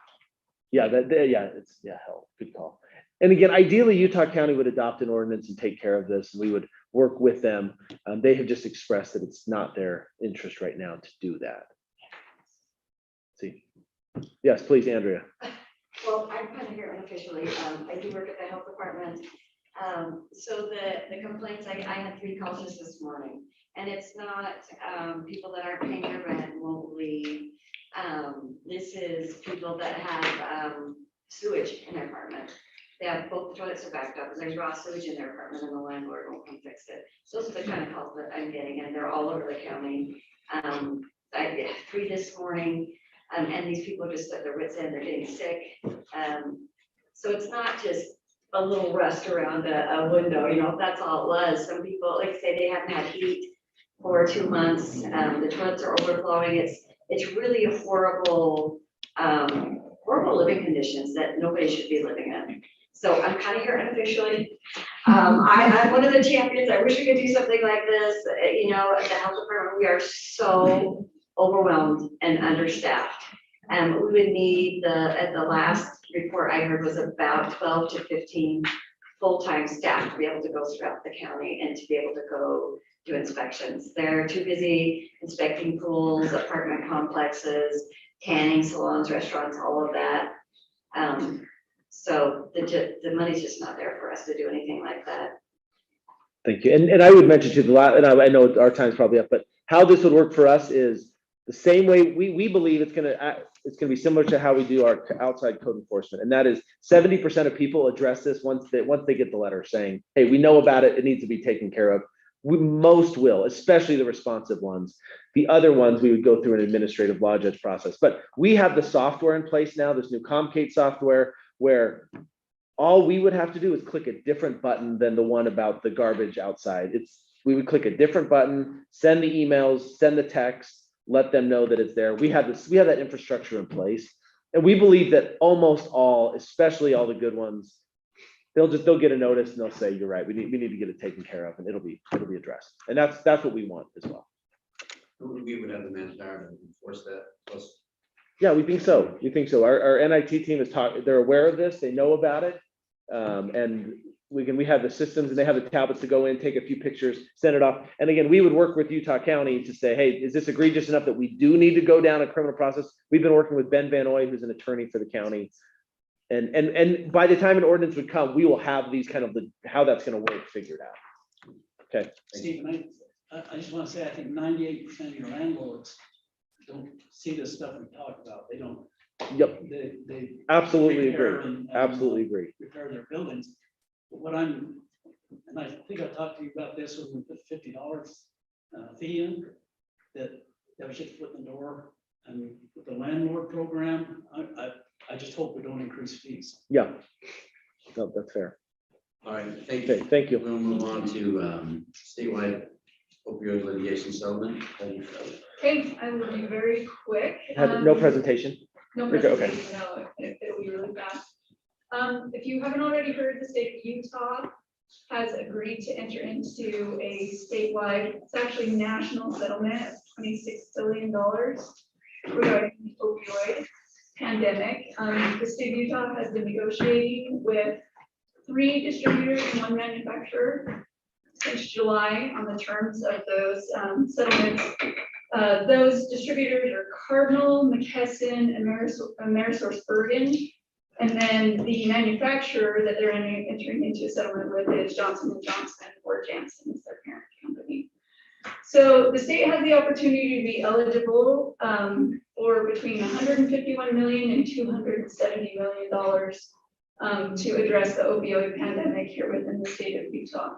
Speaker 16: Yeah, hell, good call. And again, ideally, Utah County would adopt an ordinance and take care of this, and we would work with them. They have just expressed that it's not their interest right now to do that. See, yes, please, Andrea.
Speaker 19: Well, I'm kind of here unofficially. I do work at the health department. So the complaints, I had 3 calls just this morning, and it's not people that aren't paying their rent won't leave. This is people that have sewage in their apartment. They have both the toilets are backed up, and there's raw sewage in their apartment, and the landlord won't come fix it. So those are the kind of calls that I'm getting, and they're all over the county. I get 3 this morning, and these people are just at their wits' end, they're getting sick. So it's not just a little rust around a window, you know, that's all it was. Some people, like I say, they haven't had heat for 2 months, the toilets are overflowing, it's really a horrible, horrible living conditions that nobody should be living in. So I'm kind of here unofficially. I'm one of the champions. I wish we could do something like this. You know, at the health department, we are so overwhelmed and understaffed. We would need at the last report I heard was about 12 to 15 full-time staff to be able to go throughout the county and to be able to go do inspections. They're too busy inspecting pools, apartment complexes, tanning salons, restaurants, all of that. So the money's just not there for us to do anything like that.
Speaker 16: Thank you. And I would mention to the last, and I know our time's probably up, but how this would work for us is the same way we believe it's gonna be similar to how we do our outside code enforcement. And that is 70% of people address this once they get the letter saying, hey, we know about it, it needs to be taken care of. Most will, especially the responsive ones. The other ones, we would go through an administrative law judge process. But we have the software in place now, this new Comcate software, where all we would have to do is click a different button than the one about the garbage outside. We would click a different button, send the emails, send the text, let them know that it's there. We have that infrastructure in place. And we believe that almost all, especially all the good ones, they'll get a notice and they'll say, you're right, we need to get it taken care of, and it'll be addressed. And that's what we want as well.
Speaker 11: We would have the manpower to enforce that plus.
Speaker 16: Yeah, we think so. Our NIT team they're aware of this, they know about it. And we have the systems and they have the tablets to go in, take a few pictures, send it off. And again, we would work with Utah County to say, hey, is this egregious enough that we do need to go down a criminal process? We've been working with Ben Van Oy, who's an attorney for the county. And by the time an ordinance would come, we will have these how that's going to work figured out. Okay.
Speaker 20: Stephen, I just want to say, I think 98% of your landlords don't see the stuff we talk about. They don't.
Speaker 16: Yep.
Speaker 20: They
Speaker 16: absolutely
Speaker 20: repair
Speaker 16: agree.
Speaker 20: and,
Speaker 16: Absolutely agree.
Speaker 20: repair their buildings. But and I think I talked to you about this when we put $50 fee in, that was just foot in the door. And with the landlord program, I just hope we don't increase fees.
Speaker 16: Yeah. No, that's fair.
Speaker 11: All right, thank you.
Speaker 16: Okay, thank you.
Speaker 11: We'll move on to statewide opioid litigation settlement.
Speaker 18: Okay, I will be very quick.
Speaker 16: No presentation.
Speaker 18: No
Speaker 16: Okay.
Speaker 18: presentation, no, it'll be really fast. If you haven't already heard, the state of Utah has agreed to enter into a statewide, it's actually national settlement of $26 billion regarding the opioid pandemic. The state of Utah has been negotiating with 3 distributors and 1 manufacturer since July on the terms of those settlements. Those distributors are Cardinal, McKesson, and AmerisourceBergen. And then the manufacturer that they're entering into a settlement with is Johnson & Johnson, or Janssen is their parent company. So the state has the opportunity to be eligible for between $151 million and $270 million to address the opioid pandemic here within the state of Utah.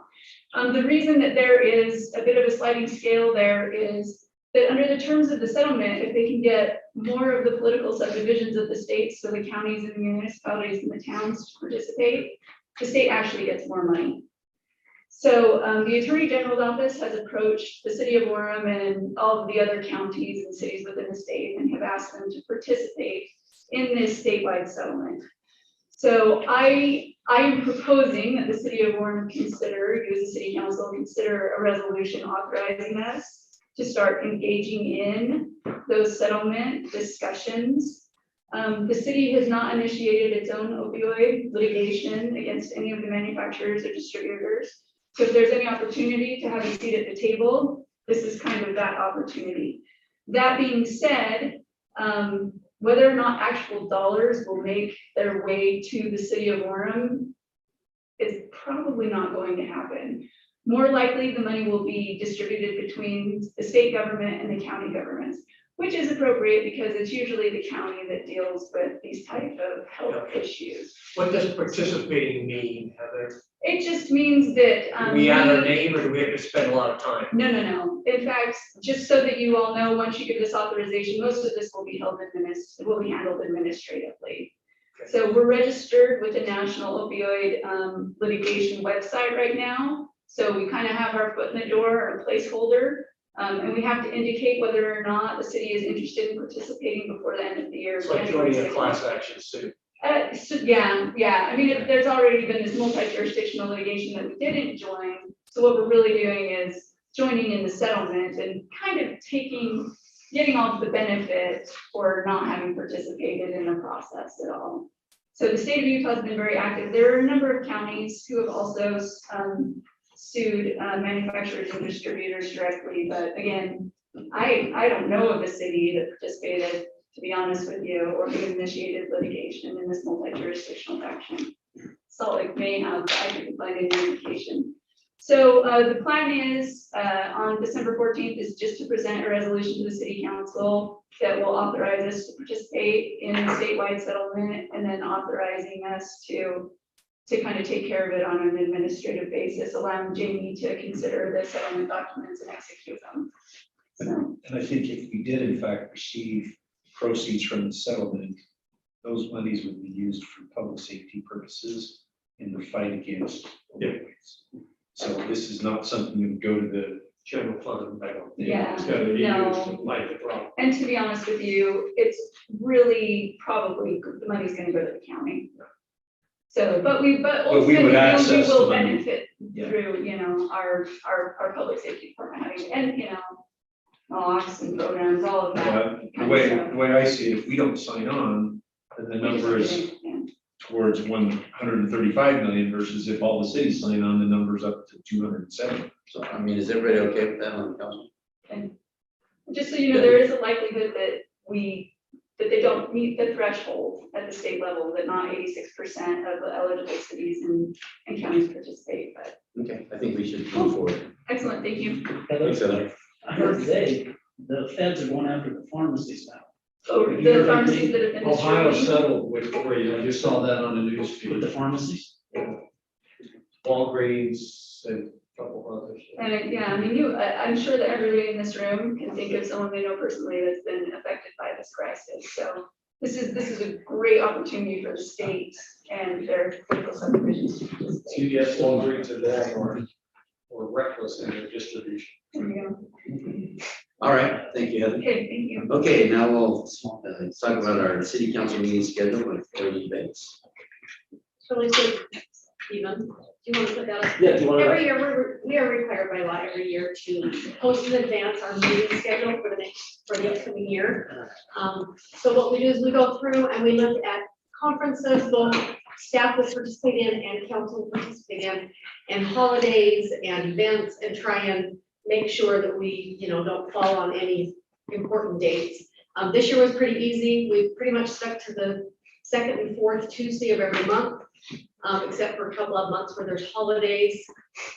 Speaker 18: The reason that there is a bit of a sliding scale there is that under the terms of the settlement, if they can get more of the political subdivisions of the states, so the counties and the municipalities and the towns to participate, the state actually gets more money. So the Attorney General's office has approached the city of Orem and all of the other counties and cities within the state and have asked them to participate in this statewide settlement. So I am proposing that the city of Orem consider, you as a city council, consider a resolution authorizing us to start engaging in those settlement discussions. The city has not initiated its own opioid litigation against any of the manufacturers or distributors. So if there's any opportunity to have a seat at the table, this is kind of that opportunity. That being said, whether or not actual dollars will make their way to the city of Orem is probably not going to happen. More likely, the money will be distributed between the state government and the county governments. which is appropriate because it's usually the county that deals with these type of health issues.
Speaker 13: What does participating mean, Heather?
Speaker 18: It just means that.
Speaker 13: Do we add our name or do we have to spend a lot of time?
Speaker 18: No, no, no. In fact, just so that you all know, once you give this authorization, most of this will be handled administratively.
Speaker 13: Okay.
Speaker 18: So we're registered with the National Opioid Litigation website right now. So we kind of have our foot in the door, our placeholder, and we have to indicate whether or not the city is interested in participating before the end of the year.
Speaker 13: It's like
Speaker 18: January
Speaker 13: joining a
Speaker 18: 6th.
Speaker 13: class action suit.
Speaker 18: So, yeah. I mean, there's already been this multi-jurisdictional litigation that we didn't join. So what we're really doing is joining in the settlement and kind of getting off the benefit for not having participated in the process at all. So the state of Utah has been very active. There are a number of counties who have also sued manufacturers and distributors directly. But again, I don't know of a city that participated, to be honest with you, or who initiated litigation in this multi-jurisdictional action. Salt Lake may have, but I didn't find any indication. So the plan is on December 14th is just to present a resolution to the city council that will authorize us to participate in the statewide settlement, and then authorizing us to kind of take care of it on an administrative basis, allowing Jamie to consider the settlement documents and execute them. So.
Speaker 6: And I think if we did in fact receive proceeds from the settlement, those monies would be used for public safety purposes in the fight against opioids. So this is not something that would go to the
Speaker 13: General fund, I don't think.
Speaker 18: Yeah,
Speaker 13: It's gotta be
Speaker 18: no.
Speaker 13: used to fight the problem.
Speaker 18: And to be honest with you, it's really probably, the money's gonna go to the county. So, but
Speaker 6: we
Speaker 18: ultimately,
Speaker 6: would
Speaker 18: we
Speaker 6: access
Speaker 18: will
Speaker 6: the money.
Speaker 18: benefit
Speaker 6: Yeah.
Speaker 18: through, our public safety department having, and, locks and programs, all of that.
Speaker 6: The way I see it, if we don't sign on, then the number is towards 135 million versus if all the cities sign on, the number's up to 207.
Speaker 11: So, I mean, is everybody okay with that on the council?
Speaker 18: And just so you know, there is a likelihood that they don't meet the threshold at the state level, that not 86% of the eligible cities and counties participate, but
Speaker 11: Okay, I think we should move forward.
Speaker 18: excellent, thank you.
Speaker 11: Thanks, Heather.
Speaker 20: I heard today, the feds are going after the pharmacies now.
Speaker 18: So the pharmacies that have been
Speaker 13: Ohio
Speaker 18: distributing.
Speaker 13: settled with Orem. I just saw that on the news feed.
Speaker 20: With the pharmacies?
Speaker 13: Walgreens and a couple others.
Speaker 18: And yeah, I mean, I'm sure that everybody in this room can think of someone they know personally that's been affected by this crisis. So this is a great opportunity for the state and their political subdivisions to participate.
Speaker 13: CVS, Walgreens, and Walmart were reckless in their distribution.
Speaker 18: There you go.
Speaker 11: All right, thank you, Heather.
Speaker 18: Okay, thank you.
Speaker 11: Okay, now we'll talk about our city council meeting schedule with Cody Bates.
Speaker 21: Really quick, Stephen, do you want to put that up?
Speaker 16: Yeah, do you want to?
Speaker 21: Every year, we are required by law every year to post in advance our meeting schedule for the upcoming year. So what we do is we go through and we look at conferences, both staff will participate in and council will participate in, and holidays and events, and try and make sure that we, don't fall on any important dates. This year was pretty easy. We pretty much stuck to the second and fourth Tuesday of every month, except for a couple of months where there's holidays.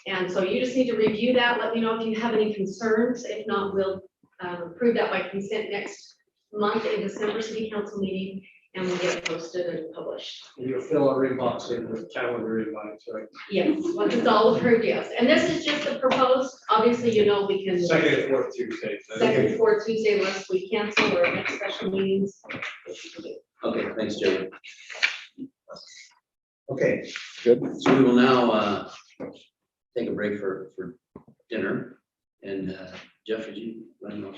Speaker 21: And so you just need to review that. Let me know if you have any concerns. If not, we'll approve that by consent next month in December city council meeting, and we'll get it posted and published.
Speaker 13: And you'll fill our inbox in with calendar invites, right?
Speaker 21: Yes, once it's all approved, yes. And this is just a proposed, obviously, we can.
Speaker 13: Second and fourth Tuesday.
Speaker 21: Second and fourth Tuesday unless we cancel or next special meetings. which we can do.
Speaker 11: Okay, thanks, Jerry.
Speaker 6: Okay,
Speaker 16: Good.
Speaker 11: So we will now take a break for dinner. And Jeff, would you let me know?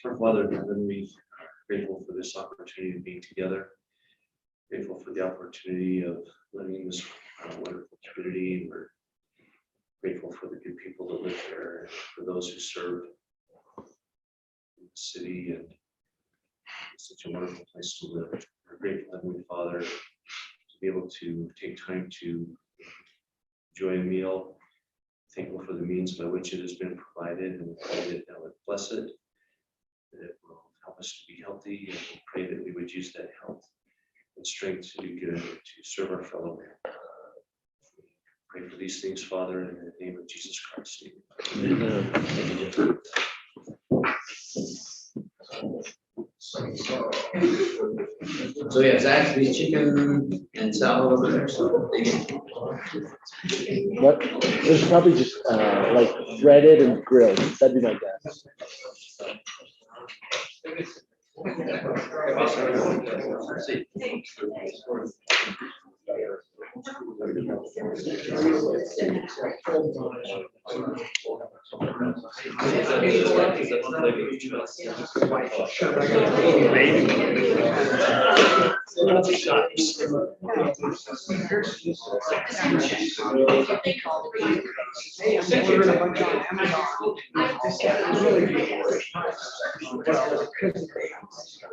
Speaker 14: Our Father in heaven, we are grateful for this opportunity of being together. Grateful for the opportunity of living in this wonderful community. We're grateful for the good people that live there, for those who serve in the city, and it's such a wonderful place to live. We're grateful, Heavenly Father, to be able to take time to enjoy a meal. Thankful for the means by which it has been provided, and we pray that God would bless it, that it will help us to be healthy, and we pray that we would use that health and strength to do good, to serve our fellow man. Pray for these things, Father, in the name of Jesus Christ. Amen.
Speaker 11: So yeah, Zaxby's chicken and salad over there, so.
Speaker 16: What? It's probably just like breaded and grilled. That'd be my guess.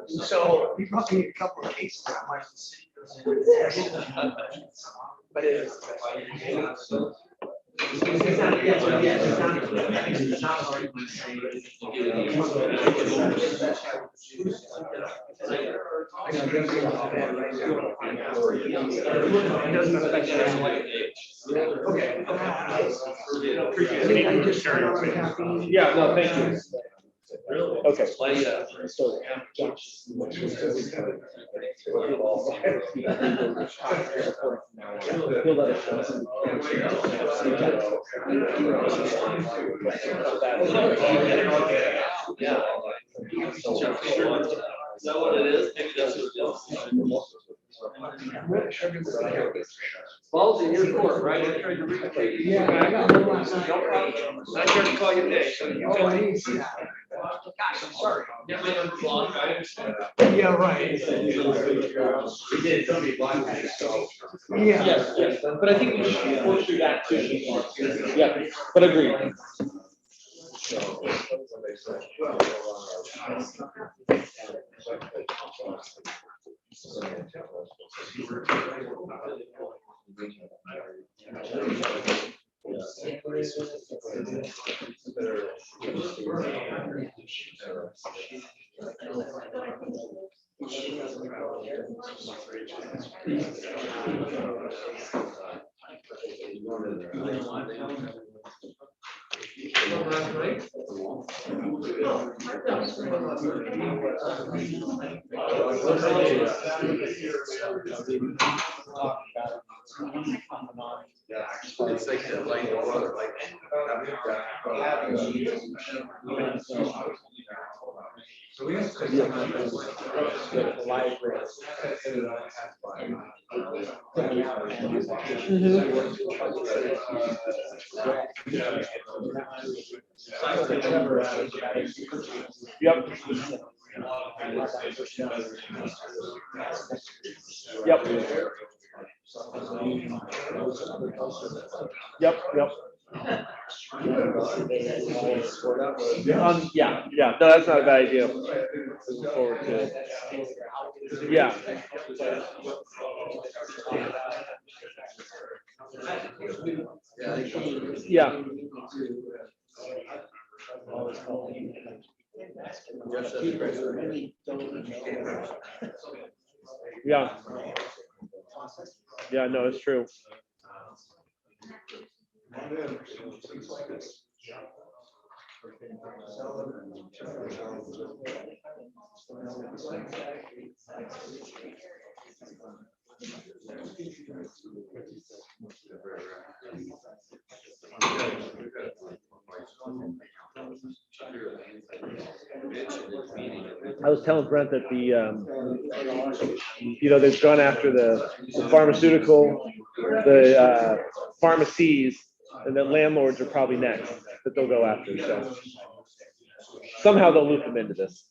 Speaker 13: So we probably need a couple of cases. But it is.
Speaker 16: Yeah, no, thank you. Okay.
Speaker 11: Is that what it is? Maybe that's what it is. Ball's in your court, right? I tried to read it.
Speaker 13: Yeah, I got no problem.
Speaker 11: I tried to call you Nick. So you
Speaker 13: Oh, I didn't see that. Gosh, I'm sorry.
Speaker 11: get my number blocked, I understand.
Speaker 13: Yeah, right.
Speaker 11: We did, somebody blocked me, so.
Speaker 13: Yeah.
Speaker 16: Yes, yes, but I think we should work through that too. Yeah, but agreed.
Speaker 11: It's like that light water, like.
Speaker 10: So we have to.
Speaker 16: Yep. Yep. Yep, yep. Yeah, no, that's not a bad idea. Looking forward to it. Yeah. Yeah. Yeah. Yeah, no, it's true. I was telling Brent that they've gone after the pharmaceutical, the pharmacies, and that landlords are probably next that they'll go after. So somehow they'll loop them into this.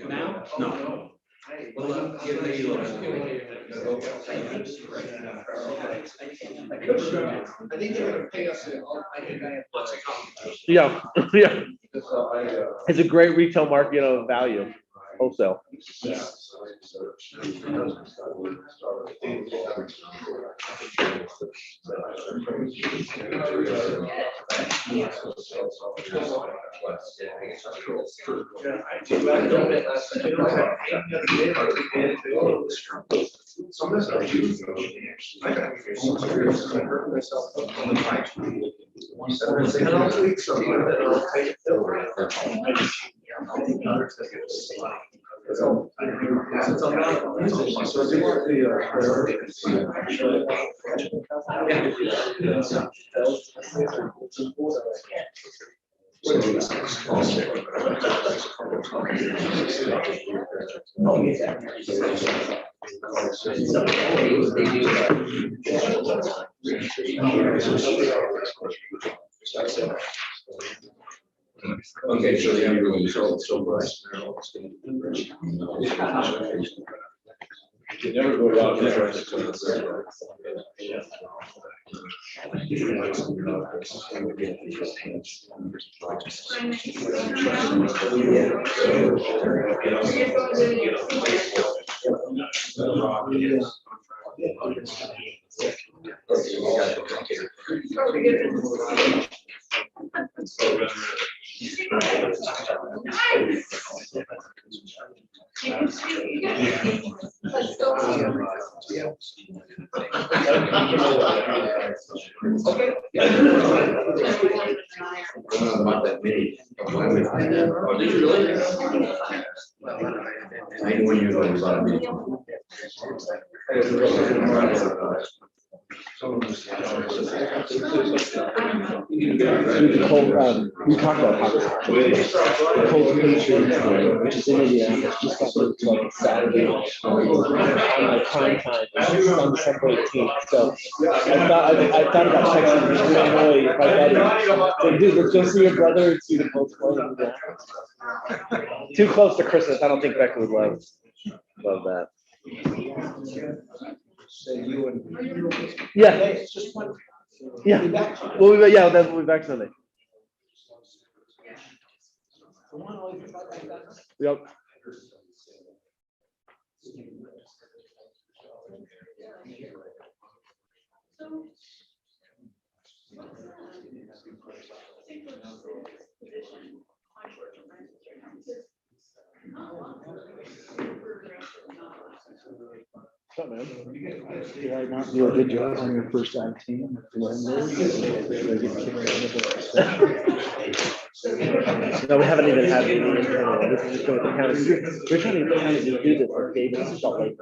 Speaker 11: Now? No. Well, give me your.
Speaker 8: I think they're gonna pay us.
Speaker 16: Yeah, yeah. It's a great retail market of value, wholesale.
Speaker 10: Sometimes I choose. I got I hurt myself on the bike. And I say, "No, I'll tweak something, and then I'll take it over." Others that get just like, so, since I'm not a musician, so do you want the priorities?
Speaker 6: Okay, so the everyone, so Bryce.
Speaker 10: You never go wrong there.
Speaker 18: Let's go.
Speaker 6: Not that many. Oh, did you really? I know when you're going about me.
Speaker 16: We talked about how the Cold Country, which is in Indiana, just got moved to like Saturday on like prime time, it's on December 18th. So I thought about texting Illinois, my buddy, saying, dude, let's go see your brother and see the Colts play. in Indiana. Too close to Christmas. I don't think Becca would love that. Yeah. Yeah. We'll be back Sunday. Yep. What's up, man? You did a good job on your first time team. No, we haven't even had any internal. This is just going to the county. We're trying to get the county to do this for David and Salt Lake.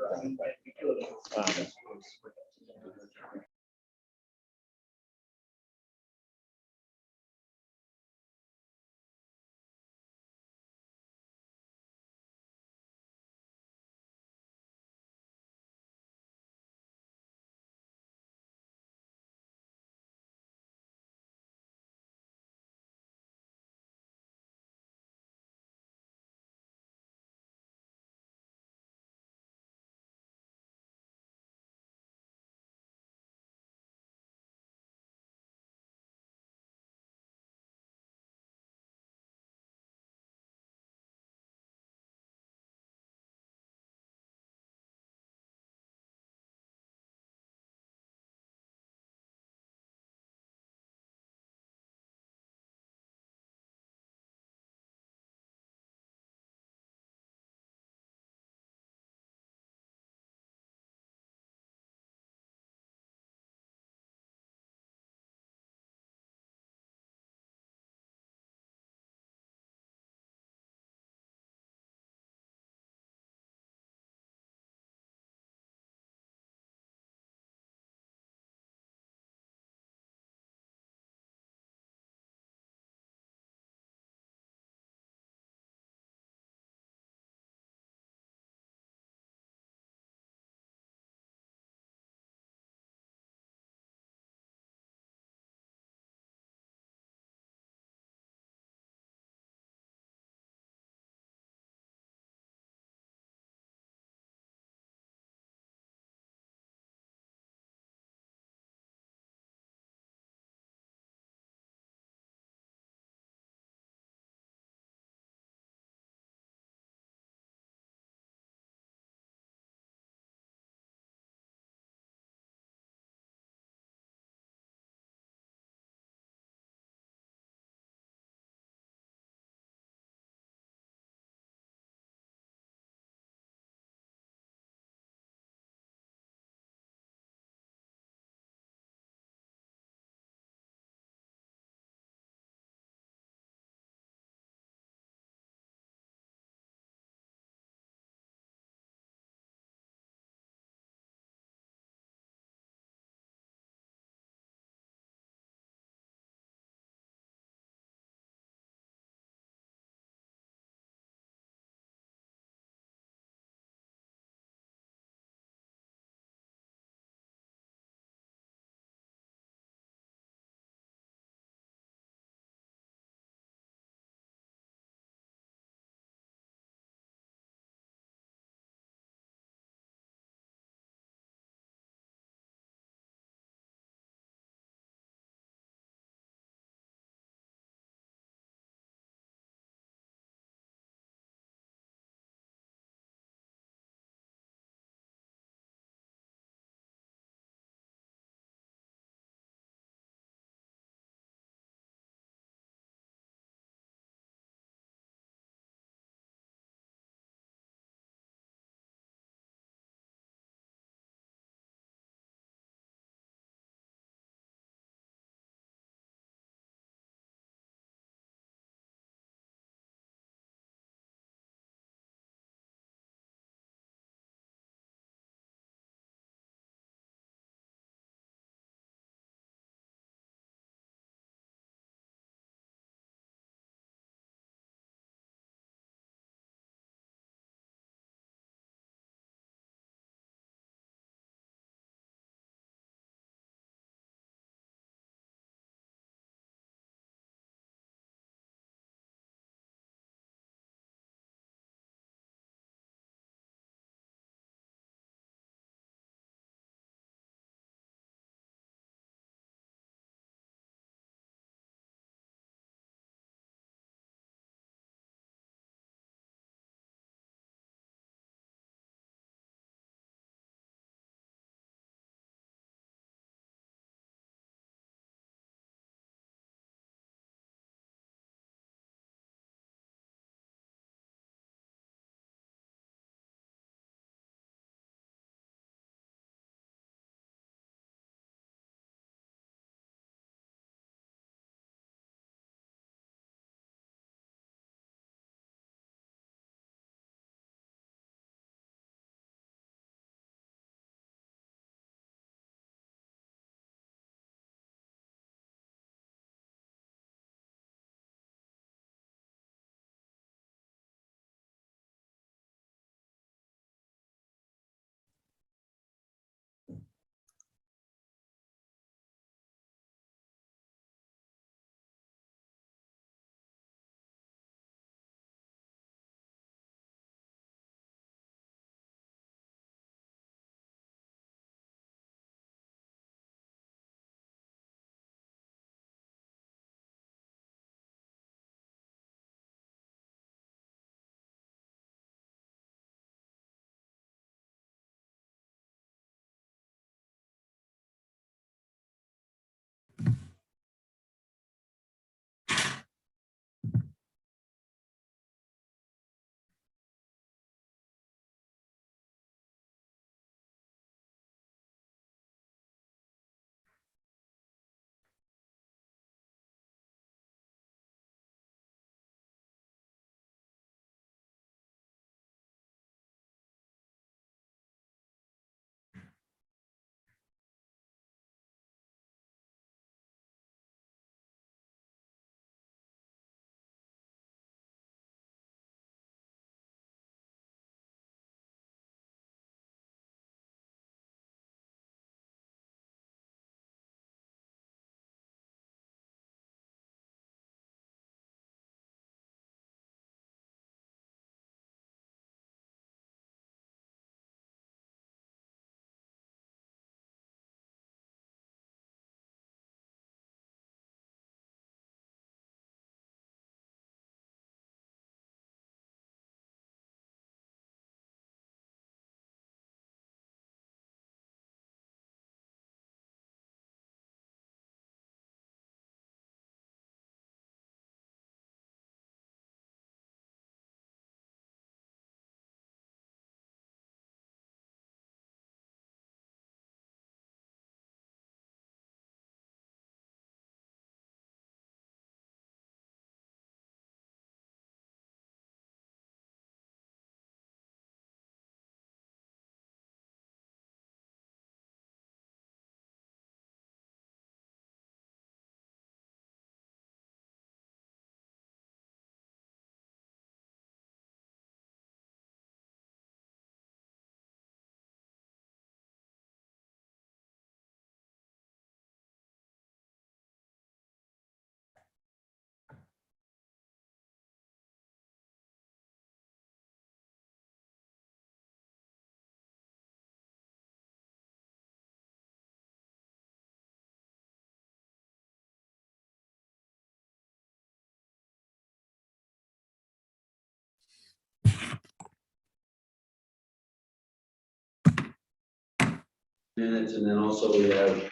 Speaker 11: minutes, and then also we have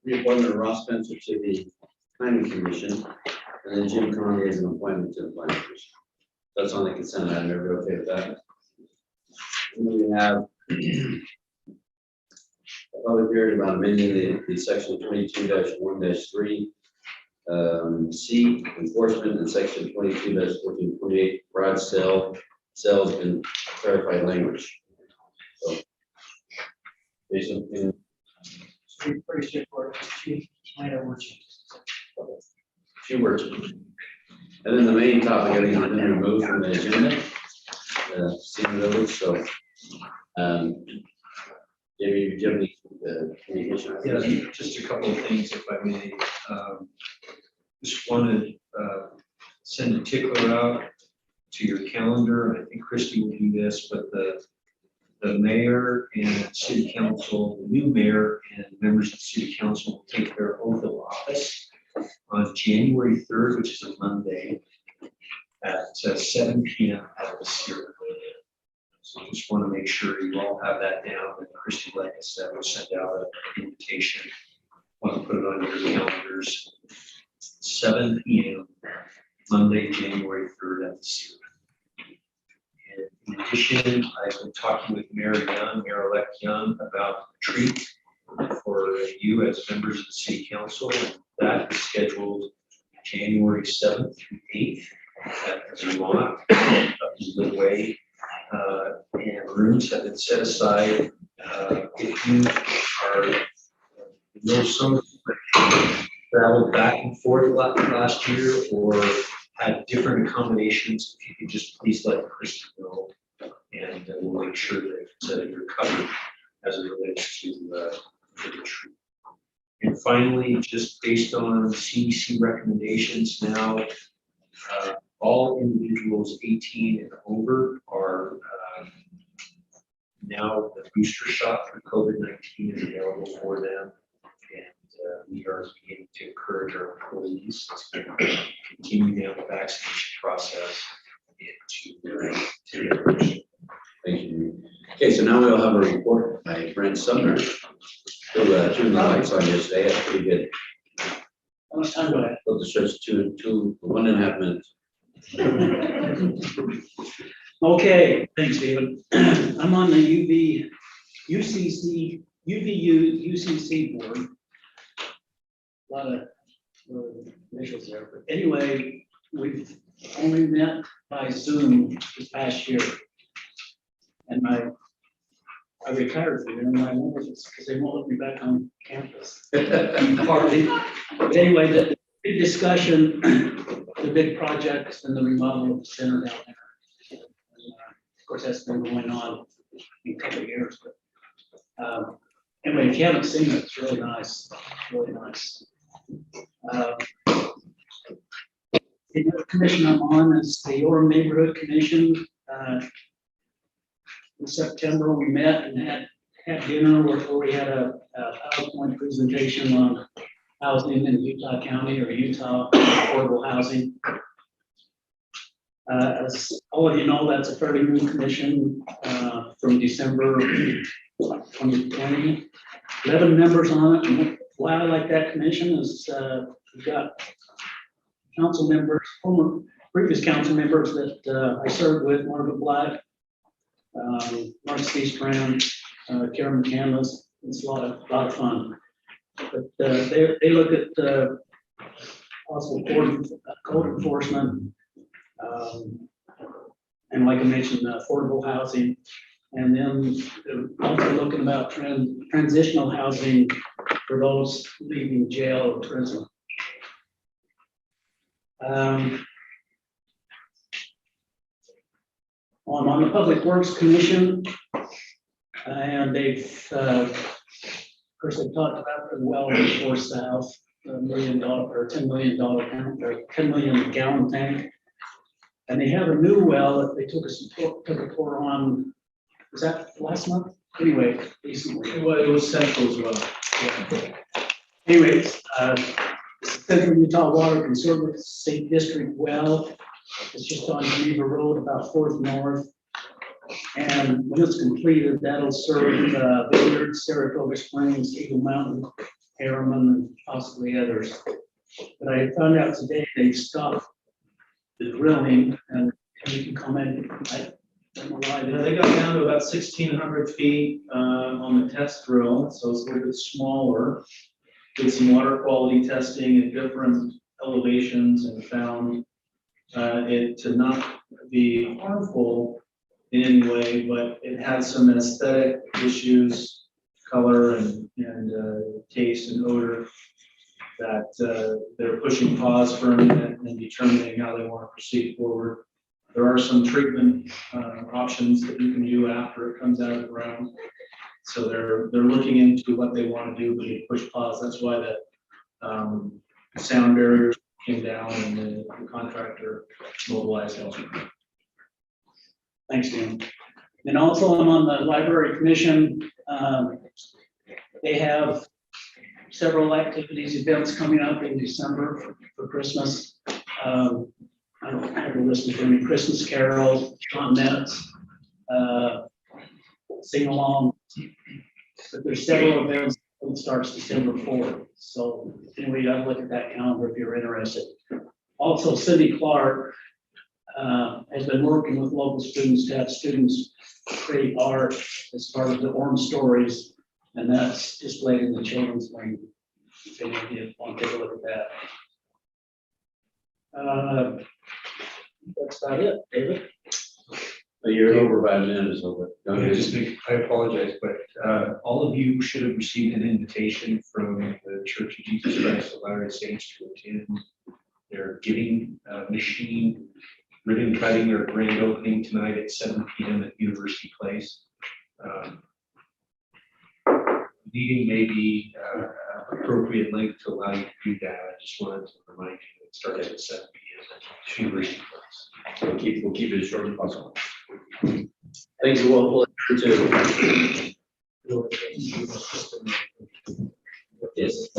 Speaker 11: reappointment of Ross Spencer to the planning commission, and then Jim Conley as an appointment to the planning commission. That's on the consent item. Everybody okay with that? And then we have a public hearing about amending the section 22-1-3 C enforcement and section 22-1428 garage sales in clarified language. So, Jason,
Speaker 20: Pretty straightforward, minor word changes.
Speaker 11: few words. And then the main topic, I think, has been removed from the agenda. Seeing those, so, Jamie, do you have any communication?
Speaker 6: Yeah, just a couple of things, if I may. Just wanted to send a tickler out to your calendar, and I think Christie will do this, but the mayor and city council, the new mayor and members of the city council will take their oath of office on January 3rd, which is a Monday, at 7 p.m. at the Sierra. So I just want to make sure you all have that down, and Christie, like I said, will send out an invitation. Want to put it on your calendars, 7 p.m. Monday, January 3rd at the Sierra. And in addition, I've been talking with Mayor-elect Young, about a treat for you as members of the city council. That is scheduled January 7th through 8th at the Vermont, up in Midway. And rooms have been set aside. If you know some traveled back and forth last year or had different accommodations, if you could just please let Kristen know, and we'll make sure that you're covered as it relates to the retreat. And finally, just based on CDC recommendations now, all individuals 18 and over are now the booster shot for COVID-19 is available for them. And we are beginning to encourage our employees to continue down the vaccination process and to
Speaker 11: Thank you. Okay, so now we'll have a report by Brent Sumner. Who turned the lights on yesterday. That's pretty good.
Speaker 20: How much time do I have?
Speaker 11: Well, the show's 1.5 minutes.
Speaker 20: Okay, thanks, David. I'm on the UCC board. A lot of initials there, but anyway, we've only met by Zoom this past year. And I retired from it, and I wonder if it's because they won't let me back on campus. Partly. But anyway, the big discussion, the big project and the remodel of the center down there. And, of course, that's been going on in a couple of years, but anyway, if you haven't seen it, it's really nice, really nice. The other commission I'm on is the Orem Neighborhood Commission. In September, we met and had dinner where we had a PowerPoint presentation on housing in Utah County or Utah affordable housing. As all of you know, that's a fairly new commission from December 2020. 11 members on it. And why I like that commission is we've got council members, previous council members that I served with, Margaret Black, Mark Seastrand, Karen McCandless. It's a lot of fun. But they look at possible code enforcement, and like I mentioned, affordable housing, and then also looking about transitional housing for those leaving jail or prison. I'm on the Public Works Commission, and they've, of course, they've talked about the well before South, $1 million or $10 million tank, or 10 million gallon tank. And they have a new well that they took a tour on, was that last month? Anyway, recently.
Speaker 6: Well, it was Central as well.
Speaker 20: Yeah. Anyways, Central Utah Water Conservancy District well. It's just on Geneva Road, about 4th North. And when it's completed, that'll serve Vineyard, Saratoga Springs, Eagle Mountain, Harriman, and possibly others. But I found out today they've stopped the drilling, and you can comment, I don't know why.
Speaker 4: They got down to about 1,600 feet on the test drill, so it's a little bit smaller. Did some water quality testing at different elevations and found it to not be harmful in any way, but it had some aesthetic issues, color and taste and odor, that they're pushing pause for a minute and determining how they want to proceed forward. There are some treatment options that you can do after it comes out of the ground. So they're looking into what they want to do, but they push pause. That's why the sound barriers came down and the contractor mobilized elsewhere.
Speaker 20: Thanks, Dan. And also, I'm on the library commission. They have several activities, events coming up in December for Christmas. I don't have a list of any Christmas carols, Nets, sing along. But there's several events that starts December 4th. So anyway, you have to look at that calendar if you're interested. Also, Cindy Clark has been working with local students to have students create art as part of the Orem stories, and that's displayed in the children's wing. If any of you want to take a look at that. That's about it, David.
Speaker 11: You're over by a minute, so.
Speaker 6: I apologize, but all of you should have received an invitation from the Church of Jesus Christ of Latter-day Saints to attend their giving machine ribbon cutting or grand opening tonight at 7 p.m. at University Place. Meeting may be appropriate length to allow you to do that. I just wanted to remind you that it starts at 7 p.m. at University Place.
Speaker 11: We'll keep it as short as possible. Thanks, we'll to. Yes.